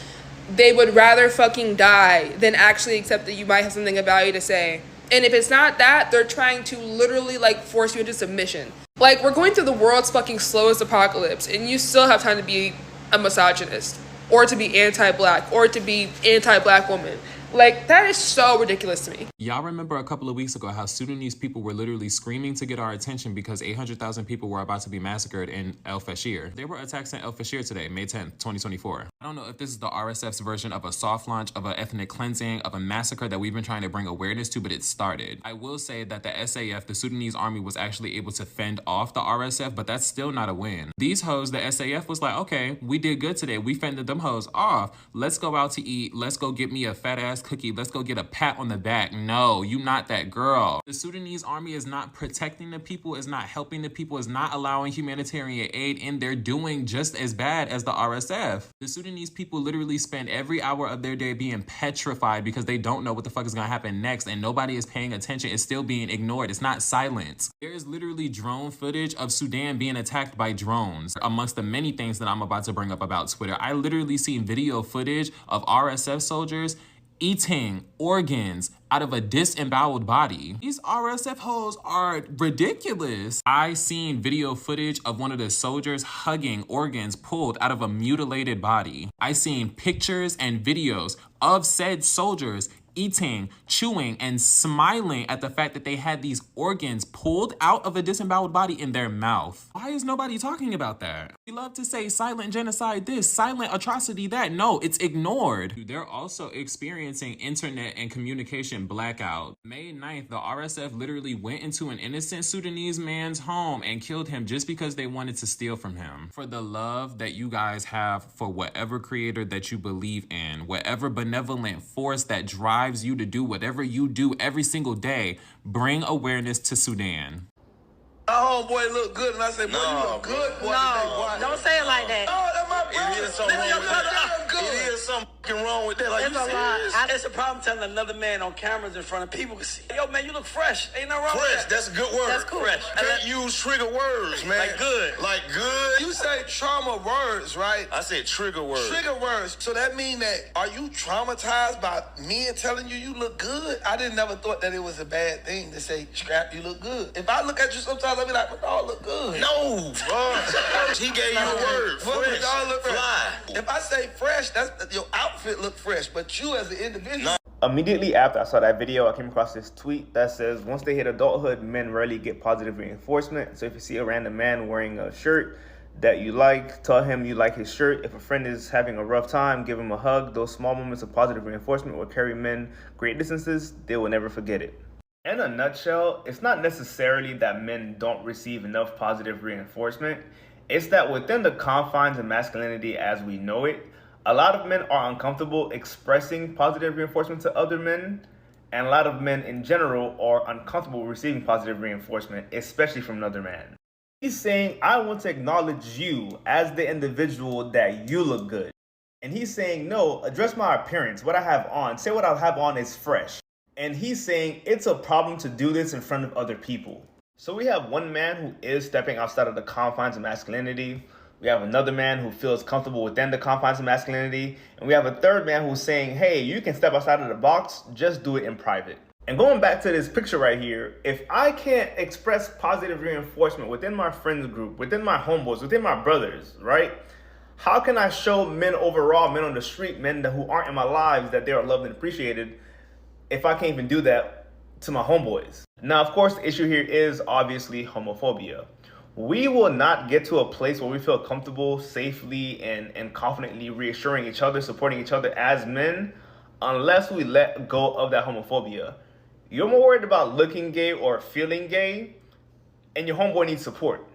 they would rather fucking die than actually accept that you might have something of value to say. And if it's not that, they're trying to literally like force you into submission. Like, we're going through the world's fucking slowest apocalypse and you still have time to be a misogynist or to be anti-Black or to be anti-Black woman. Like, that is so ridiculous to me. Y'all remember a couple of weeks ago how Sudanese people were literally screaming to get our attention because 800,000 people were about to be massacred in El Fashir. There were attacks in El Fashir today, May 10th, 2024. I don't know if this is the RSF's version of a soft launch, of an ethnic cleansing, of a massacre that we've been trying to bring awareness to, but it started. I will say that the SAF, the Sudanese army, was actually able to fend off the RSF, but that's still not a win. These hoes, the SAF was like, okay, we did good today. We fended them hoes off. Let's go out to eat. Let's go get me a fat ass cookie. Let's go get a pat on the back. No, you not that girl. The Sudanese army is not protecting the people, is not helping the people, is not allowing humanitarian aid, and they're doing just as bad as the RSF. The Sudanese people literally spend every hour of their day being petrified because they don't know what the fuck is gonna happen next, and nobody is paying attention. It's still being ignored. It's not silence. There is literally drone footage of Sudan being attacked by drones. Amongst the many things that I'm about to bring up about Twitter, I literally seen video footage of RSF soldiers eating organs out of a disemboweled body. These RSF hoes are ridiculous. I seen video footage of one of the soldiers hugging organs pulled out of a mutilated body. I seen pictures and videos of said soldiers eating, chewing, and smiling at the fact that they had these organs pulled out of a disemboweled body in their mouth. Why is nobody talking about that? We love to say silent genocide this, silent atrocity that. No, it's ignored. They're also experiencing internet and communication blackout. May 9th, the RSF literally went into an innocent Sudanese man's home and killed him just because they wanted to steal from him. For the love that you guys have for whatever creator that you believe in, whatever benevolent force that drives you to do whatever you do every single day, bring awareness to Sudan. My homeboy look good, and I say, boy, you look good, boy. No, don't say it like that. Oh, that's my brother. It is something wrong with that. It is something wrong with that. Like, It's you a lot. serious? It's a problem telling another man on cameras in front of people can see. Yo, man, you look fresh. Ain't no wrong Fresh, with that. that's a good word. That's cool. Fresh. Can't use trigger words, man. Like good. Like good. You say trauma words, right? I said trigger words. Trigger words. So that mean that, are you traumatized by men telling you you look good? I didn't never thought that it was a bad thing to say, Scrap, you look good. If I look at you sometimes, I'll be like, but dog, look good. No, bro. He gave you a word. Fresh. Dog, look fresh. Fly. If I say fresh, that's your outfit look fresh, but you as an individual. Immediately after I saw that video, I came across this tweet that says, once they hit adulthood, men rarely get positive reinforcement. So if you see a random man wearing a shirt that you like, tell him you like his shirt. If a friend is having a rough time, give him a hug. Those small moments of positive reinforcement will carry men great distances. They will never forget it. In a nutshell, it's not necessarily that men don't receive enough positive reinforcement. It's that within the confines of masculinity as we know it, a lot of men are uncomfortable expressing positive reinforcement to other men, and a lot of men in general are uncomfortable receiving positive reinforcement, especially from another man. He's saying, I want to acknowledge you as the individual that you look good. And he's saying, no, address my appearance, what I have on. Say what I have on is fresh. And he's saying it's a problem to do this in front of other people. So we have one man who is stepping outside of the confines of masculinity. We have another man who feels comfortable within the confines of masculinity. And we have a third man who's saying, hey, you can step outside of the box, just do it in private. And going back to this picture right here, if I can't express positive reinforcement within my friends group, within my homeboys, within my brothers, right? How can I show men overall, men on the street, men who aren't in my lives, that they are loved and appreciated if I can't even do that to my homeboys? Now, of course, the issue here is obviously homophobia. We will not get to a place where we feel comfortable, safely, and confidently reassuring each other, supporting each other as men, unless we let go of that homophobia. You're more worried about looking gay or feeling gay, and your homeboy needs support.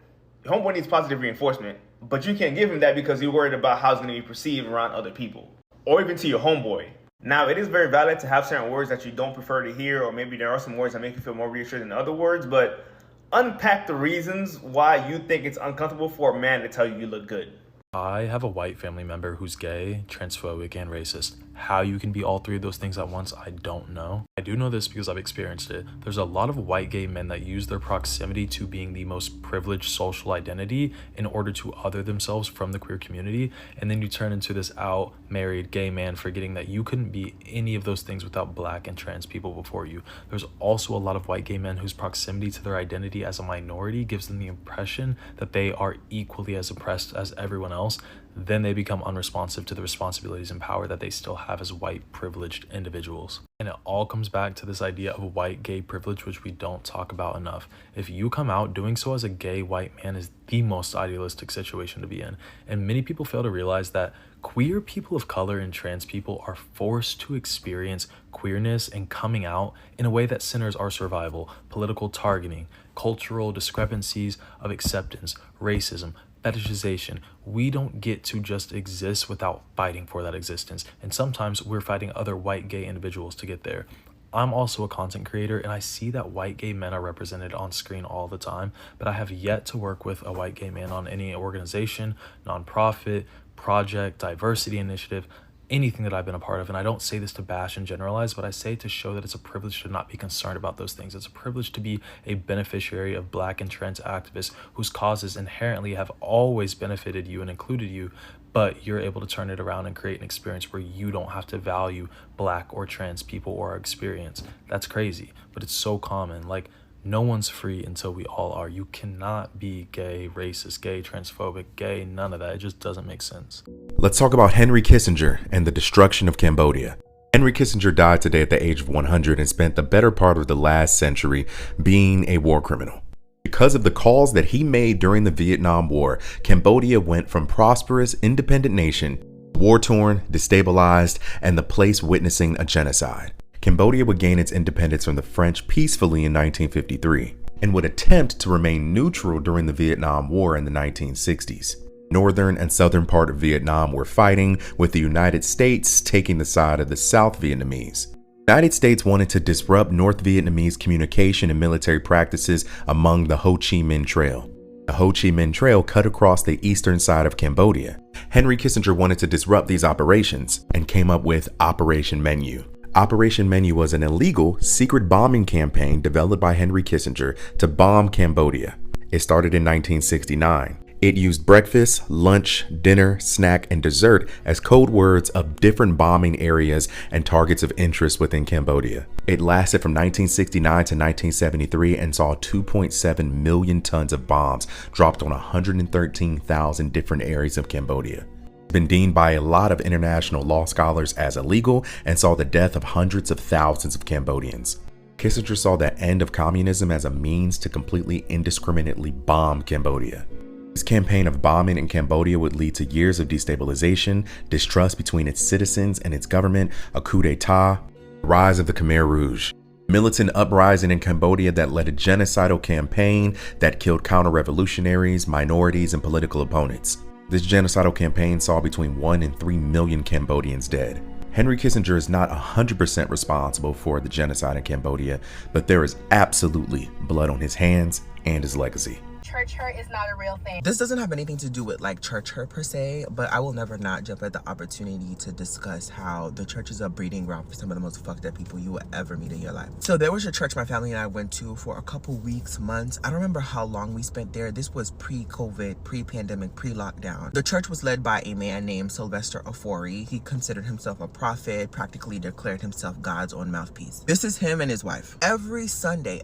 Your homeboy needs positive reinforcement, but you can't give him that because you're worried about how it's going to be perceived around other people, or even to your homeboy. Now, it is very valid to have certain words that you don't prefer to hear, or maybe there are some words that make you feel more reassured than other words, but unpack the reasons why you think it's uncomfortable for a man to tell you you look good. I have a white family member who's gay, transphobic, and racist. How you can be all three of those things at once, I don't know. I do know this because I've experienced it. There's a lot of white gay men that use their proximity to being the most privileged social identity in order to other themselves from the queer community, and then you turn into this out, married, gay man forgetting that you couldn't be any of those things without black and trans people before you. There's also a lot of white gay men whose proximity to their identity as a minority gives them the impression that they are equally as oppressed as everyone else. then they become unresponsive to the responsibilities and power that they still have as white privileged individuals. And it all comes back to this idea of white gay privilege, which we don't talk about enough. If you come out, doing so as a gay white man is the most idealistic situation to be in. And many people fail to realize that queer people of color and trans people are forced to experience queerness and coming out in a way that centers our survival, political targeting, cultural discrepancies of acceptance, racism, fetishization. We don't get to just exist without fighting for that existence. And sometimes we're fighting other white gay individuals to get there. I'm also a content creator, and I see that white gay men are represented on screen all the time, but I have yet to work with a white gay man on any organization, nonprofit, project, diversity initiative, anything that I've been a part of. And I don't say this to bash and generalize, but I say to show that it's a privilege to not be concerned about those things. It's a privilege to be a beneficiary of Black and trans activists whose causes inherently have always benefited you and included you, but you're able to turn it around and create an experience where you don't have to value Black or trans people or experience. That's crazy, but it's so common. Like, no one's free until we all are. You cannot be gay, racist, gay, transphobic, gay, none of that. It just doesn't make sense. Let's talk about Henry Kissinger and the destruction of Cambodia. Henry Kissinger died today at the age of 100 and spent the better part of the last century being a war criminal. Because of the calls that he made during the Vietnam War, Cambodia went from prosperous, independent nation, war-torn, destabilized, and the place witnessing a genocide. Cambodia would gain its independence from the French peacefully in 1953 and would attempt to remain neutral during the Vietnam War in the 1960s. Northern and southern part of Vietnam were fighting, with the United States taking the side of the South Vietnamese. The United States wanted to disrupt North Vietnamese communication and military practices among the Ho Chi Minh Trail. The Ho Chi Minh Trail cut across the eastern side of Cambodia. Henry Kissinger wanted to disrupt these operations and came up with Operation Menu. Operation Menu was an illegal, secret bombing campaign developed by Henry Kissinger to bomb Cambodia. It started in 1969. It used breakfast, lunch, dinner, snack, and dessert as code words of different bombing areas and targets of interest within Cambodia. It lasted from 1969 to 1973 and saw 2.7 million tons of bombs dropped on 113,000 different areas of Cambodia. Been deemed by a lot of international law scholars as illegal and saw the death of hundreds of thousands of Cambodians. Kissinger saw the end of communism as a means to completely indiscriminately bomb Cambodia. This campaign of bombing in Cambodia would lead to years of destabilization, distrust between its citizens and its government, a coup d'etat, the rise of the Khmer Rouge, militant uprising in Cambodia that led a genocidal campaign that killed counter-revolutionaries, minorities, and political opponents. This genocidal campaign saw between 1 and 3 million Cambodians dead. Henry Kissinger is not 100% responsible for the genocide in Cambodia, but there is absolutely blood on his hands and his legacy. Church hurt is not a real thing. This doesn't have anything to do with like church hurt per se, but I will never not jump at the opportunity to discuss how the church is a breeding ground for some of the most fucked up people you will ever meet in your life. So there was a church my family and I went to for a couple weeks, months. I don't remember how long we spent there. This was pre-COVID, pre-pandemic, pre-lockdown. The church was led by a man named Sylvester Ofori. He considered himself a prophet, practically declared himself God's own mouthpiece. This is him and his wife. Every Sunday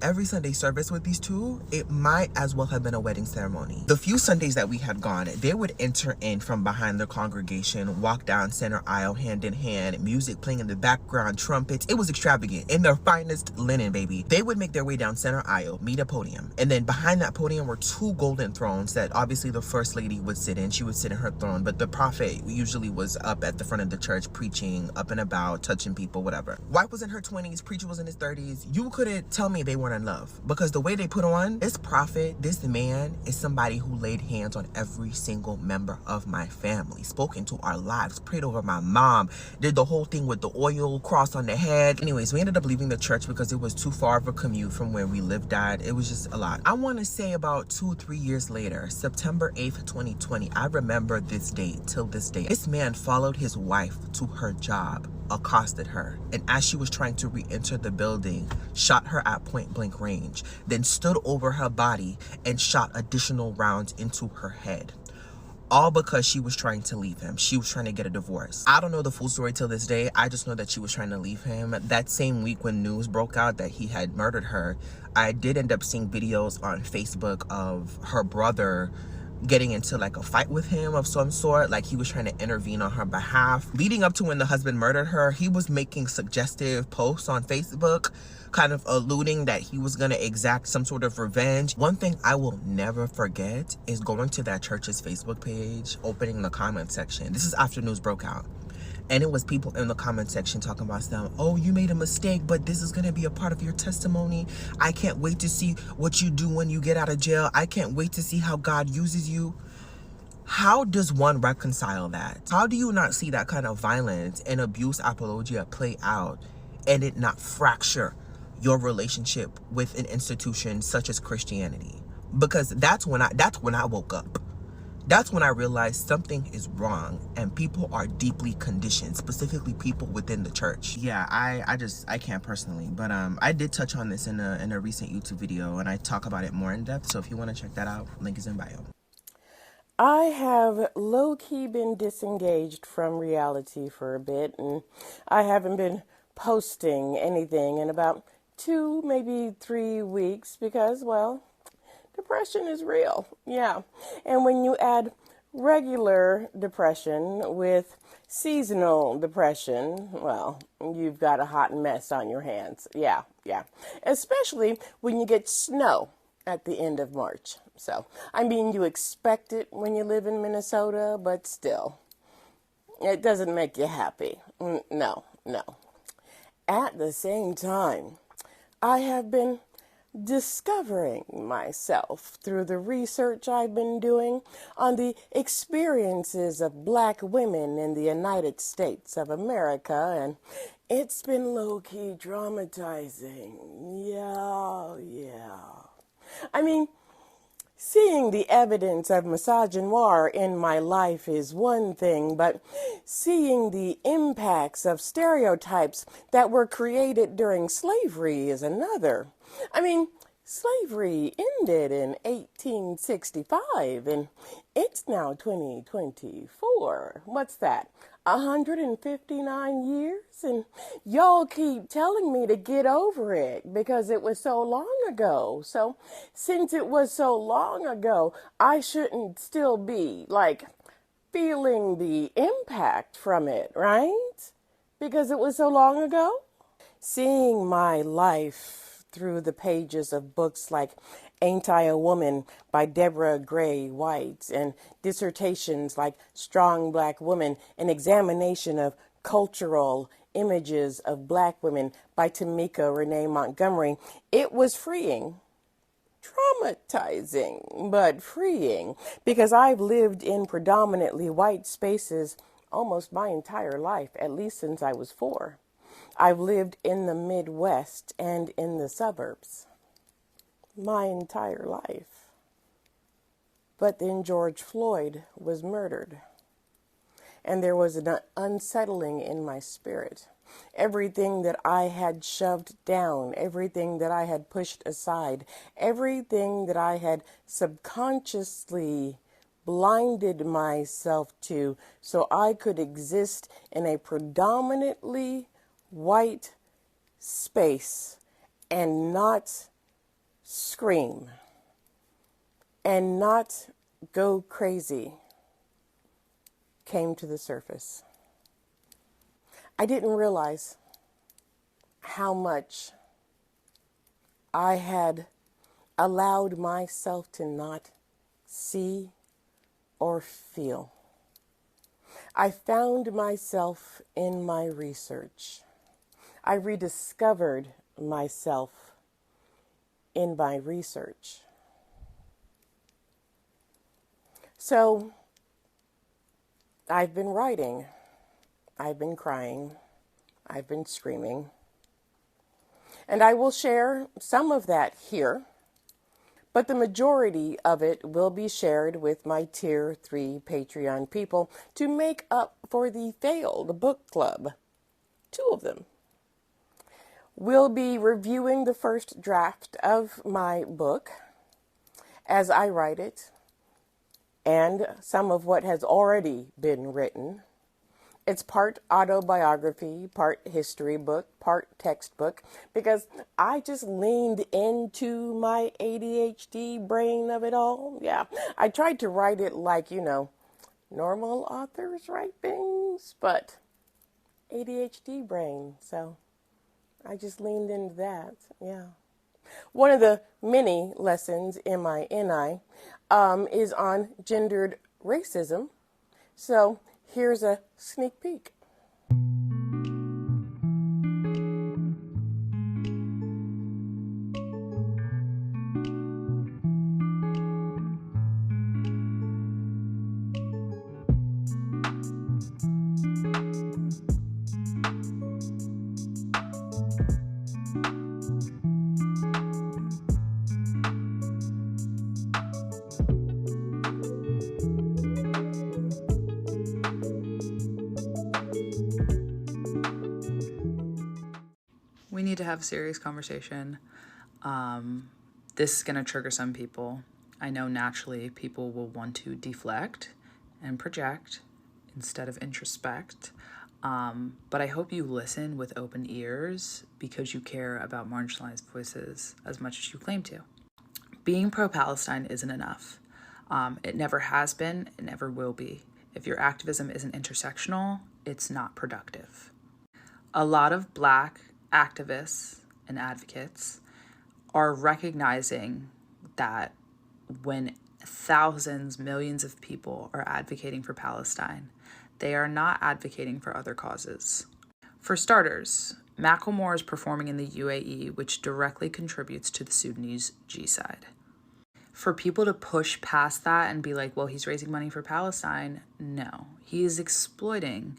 service with these two, it might as well have been a wedding ceremony. The few Sundays that we had gone, they would enter in from behind the congregation, walk down center aisle hand in hand, music playing in the background, trumpets. It was extravagant. In their finest linen, baby. They would make their way down center aisle, meet a podium. And then behind that podium were 2 golden thrones that obviously the first lady would sit in. She would sit in her throne, but the prophet usually was up at the front of the church preaching, up and about, touching people, whatever. Wife was in her 20s, preacher was in his 30s. You couldn't tell me they weren't in love because the way they put on, this prophet, this man is somebody who laid hands on every single member of my family, spoke into our lives, prayed over my mom, did the whole thing with the oil, cross on the head. Anyways, we ended up leaving the church because it was too far of a commute from where we lived at. It was just a lot. I want to say about 2-3 years later, September 8th, 2020, I remember this date till this day. This man followed his wife to her job, accosted her, and as she was trying to re-enter the building, shot her at point blank range, then stood over her body and shot additional rounds into her head. All because she was trying to leave him. She was trying to get a divorce. I don't know the full story till this day. I just know that she was trying to leave him. That same week when news broke out that he had murdered her, I did end up seeing videos on Facebook of her brother getting into like a fight with him of some sort, like he was trying to intervene on her behalf. Leading up to when the husband murdered her, he was making suggestive posts on Facebook, kind of alluding that he was gonna exact some sort of revenge. One thing I will never forget is going to that church's Facebook page, opening the comment section. This is after news broke out. And it was people in the comment section talking about stuff. Oh, you made a mistake, but this is going to be a part of your testimony. I can't wait to see what you do when you get out of jail. I can't wait to see how God uses you. How does one reconcile that? How do you not see that kind of violence and abuse apologia play out and it not fracture your relationship with an institution such as Christianity? Because that's when I woke up. That's when I realized something is wrong and people are deeply conditioned, specifically people within the church. Yeah, I can't personally, but I did touch on this in a recent YouTube video, and I talk about it more in depth. So if you want to check that out, link is in bio. I have low-key been disengaged from reality for a bit, and I haven't been posting anything in about 2, maybe 3 weeks because, well, depression is real, yeah. And when you add regular depression with seasonal depression, well, you've got a hot mess on your hands. Yeah. Especially when you get snow at the end of March. So, I mean, you expect it when you live in Minnesota, but still, it doesn't make you happy. No. At the same time, I have been discovering myself through the research I've been doing on the experiences of Black women in the United States of America, and it's been low-key traumatizing. Yeah. I mean, seeing the evidence of misogynoir in my life is one thing, but seeing the impacts of stereotypes that were created during slavery is another. I mean, slavery ended in 1865, and it's now 2024. What's that? 159 years? And y'all keep telling me to get over it because it was so long ago. So since it was so long ago, I shouldn't still be, like, feeling the impact from it, right? Because it was so long ago? Seeing my life through the pages of books like Ain't I a Woman by Deborah Gray White and dissertations like Strong Black Woman, an examination of cultural images of Black women by Tamika Renee Montgomery, it was freeing. Traumatizing, but freeing, because I've lived in predominantly white spaces almost my entire life, at least since I was 4. I've lived in the Midwest and in the suburbs my entire life. But then George Floyd was murdered, and there was an unsettling in my spirit. Everything that I had shoved down, everything that I had pushed aside, everything that I had subconsciously blinded myself to so I could exist in a predominantly white space and not scream and not go crazy came to the surface. I didn't realize how much I had allowed myself to not see or feel. I found myself in my research. I rediscovered myself in my research. So, I've been writing, I've been crying, I've been screaming, and I will share some of that here, but the majority of it will be shared with my Tier 3 Patreon people to make up for the failed book club. 2 of them. We'll be reviewing the first draft of my book as I write it, and some of what has already been written. It's part autobiography, part history book, part textbook, because I just leaned into my ADHD brain of it all. Yeah, I tried to write it like, normal authors write things, but ADHD brain, so I just leaned into that, yeah. One of the many lessons in my NI is on gendered racism. So here's a sneak peek. We need to have a serious conversation. This is going to trigger some people. I know naturally people will want to deflect and project instead of introspect. But I hope you listen with open ears because you care about marginalized voices as much as you claim to. Being pro-Palestine isn't enough. It never has been, it never will be. If your activism isn't intersectional, it's not productive. A lot of Black activists and advocates are recognizing that when thousands, millions of people are advocating for Palestine, they are not advocating for other causes. For starters, Macklemore is performing in the UAE, which directly contributes to the Sudanese G-side. For people to push past that and be like, well, he's raising money for Palestine, no. He is exploiting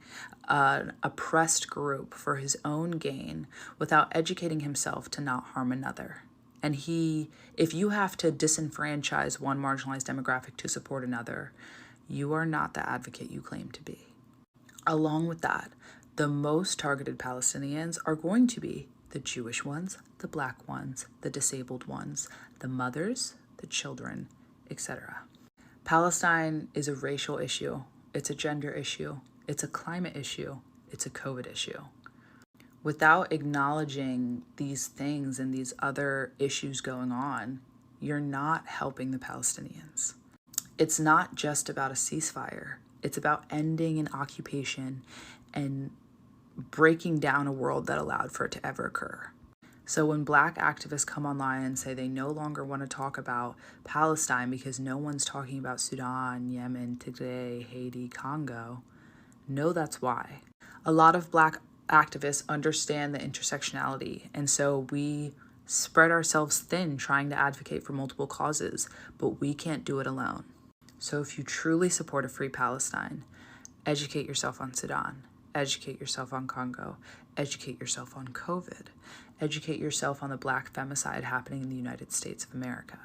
an oppressed group for his own gain without educating himself to not harm another. And if you have to disenfranchise one marginalized demographic to support another, you are not the advocate you claim to be. Along with that, the most targeted Palestinians are going to be the Jewish ones, the Black ones, the disabled ones, the mothers, the children, etc. Palestine is a racial issue. It's a gender issue. It's a climate issue. It's a COVID issue. Without acknowledging these things and these other issues going on, you're not helping the Palestinians. It's not just about a ceasefire. It's about ending an occupation and breaking down a world that allowed for it to ever occur. So when Black activists come online and say they no longer want to talk about Palestine because no one's talking about Sudan, Yemen, Tigray, Haiti, Congo, know that's why. A lot of Black activists understand the intersectionality, and so we spread ourselves thin trying to advocate for multiple causes, but we can't do it alone. So if you truly support a free Palestine, educate yourself on Sudan, educate yourself on Congo, educate yourself on COVID, educate yourself on the Black femicide happening in the United States of America.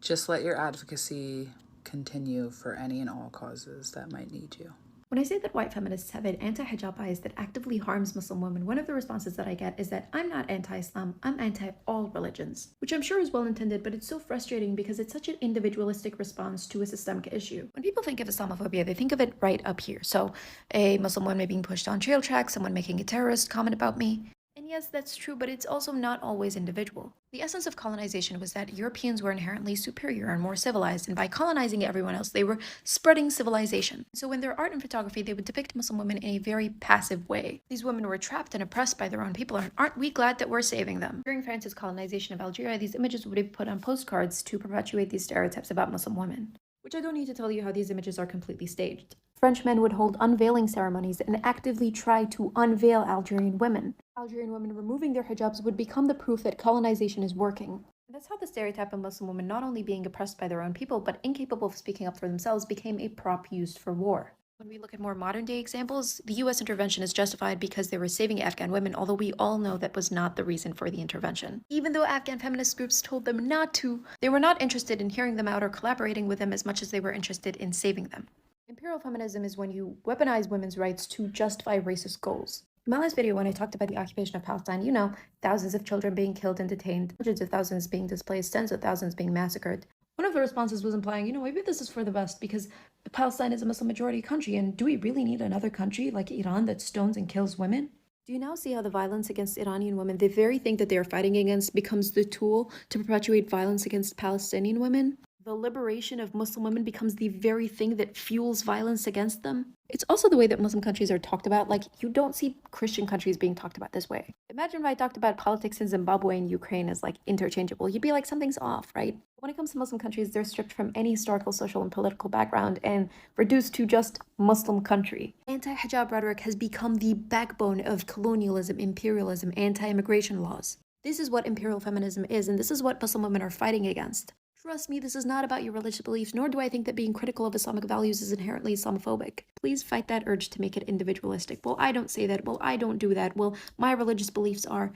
Just let your advocacy continue for any and all causes that might need you. When I say that white feminists have an anti-hijab bias that actively harms Muslim women, one of the responses that I get is that I'm not anti-Islam, I'm anti-all religions, which I'm sure is well-intended, but it's so frustrating because it's such an individualistic response to a systemic issue. When people think of Islamophobia, they think of it right up here. So a Muslim woman being pushed on trail tracks, someone making a terrorist comment about me. And yes, that's true, but it's also not always individual. The essence of colonization was that Europeans were inherently superior and more civilized, and by colonizing everyone else, they were spreading civilization. So in their art and photography, they would depict Muslim women in a very passive way. These women were trapped and oppressed by their own people, and aren't we glad that we're saving them? During France's colonization of Algeria, these images would be put on postcards to perpetuate these stereotypes about Muslim women. Which I don't need to tell you how these images are completely staged. French men would hold unveiling ceremonies and actively try to unveil Algerian women. Algerian women removing their hijabs would become the proof that colonization is working. And that's how the stereotype of Muslim women not only being oppressed by their own people, but incapable of speaking up for themselves became a prop used for war. When we look at more modern-day examples, the US intervention is justified because they were saving Afghan women, although we all know that was not the reason for the intervention. Even though Afghan feminist groups told them not to, they were not interested in hearing them out or collaborating with them as much as they were interested in saving them. Imperial feminism is when you weaponize women's rights to justify racist goals. In my last video, when I talked about the occupation of Palestine, thousands of children being killed and detained, hundreds of thousands being displaced, tens of thousands being massacred. One of the responses was implying, maybe this is for the best because Palestine is a Muslim majority country, and do we really need another country like Iran that stones and kills women? Do you now see how the violence against Iranian women, the very thing that they are fighting against, becomes the tool to perpetuate violence against Palestinian women? The liberation of Muslim women becomes the very thing that fuels violence against them. It's also the way that Muslim countries are talked about. Like, you don't see Christian countries being talked about this way. Imagine if I talked about politics in Zimbabwe and Ukraine as, like, interchangeable. You'd be like, something's off, right? When it comes to Muslim countries, they're stripped from any historical, social, and political background and reduced to just Muslim country. Anti-hijab rhetoric has become the backbone of colonialism, imperialism, anti-immigration laws. This is what imperial feminism is, and this is what Muslim women are fighting against. Trust me, this is not about your religious beliefs, nor do I think that being critical of Islamic values is inherently Islamophobic. Please fight that urge to make it individualistic. Well, I don't say that. Well, I don't do that. Well, my religious beliefs are...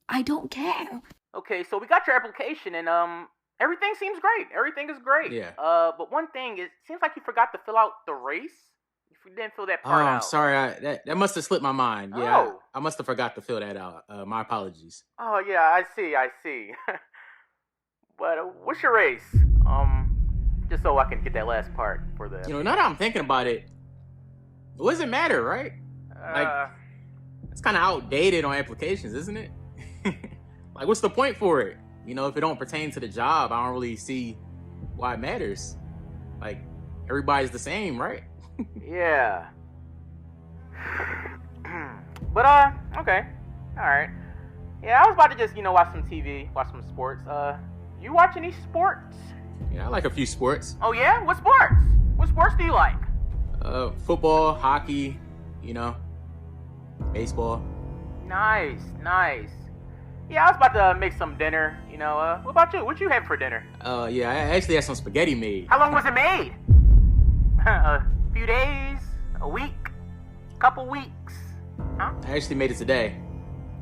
I don't care. Okay, so we got your application, and everything seems great. Everything is great. Yeah. But one thing is, it seems like you forgot to fill out the race. If you didn't fill that part I'm out. sorry. That must have slipped my mind. Yeah, Oh. I must have forgot to fill that out. My apologies. Oh yeah, I see. But what's your race? Just so I can get that last part for the. Now that I'm thinking about it, what does it matter, right? Like, it's kind of outdated on applications, isn't it? Like, what's the point for it? If it don't pertain to the job, I don't really see why it matters. Like, everybody's the same, right? Yeah. But okay, all right. Yeah, I was about to just watch some TV, watch some sports. You watch any sports? Yeah, I like a few sports. Oh yeah, what sports? What sports do you like? Football, hockey, baseball. Nice. Yeah, I was about to make some dinner. What about you? What you have for dinner? Yeah, I actually had some spaghetti made. How long was it made? A few days? A week? Couple weeks? Huh? I actually made it today.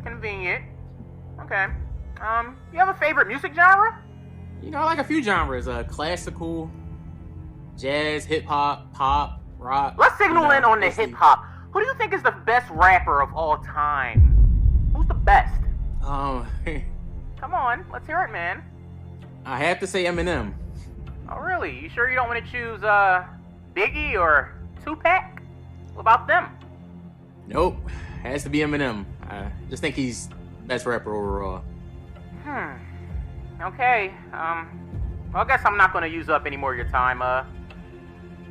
Convenient. Okay. You have a favorite music genre? I like a few genres. Classical, jazz, hip-hop, pop, rock. Let's signal in on the hip-hop. Who do you think is the best rapper of all time? Who's the best? Come on, let's hear it, man. I have to say Eminem. Oh, really? You sure you don't want to choose, Biggie or Tupac? What about them? Nope. Has to be Eminem. I just think he's best rapper overall. Okay. Well, I guess I'm not going to use up any more of your time.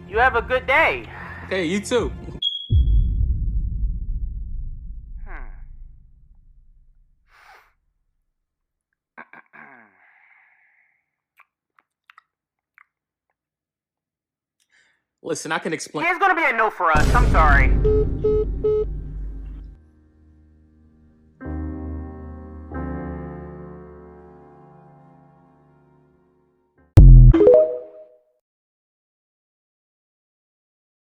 You have a good day. Okay, you too. Listen, I can explain. It's going to be a no for us. I'm sorry.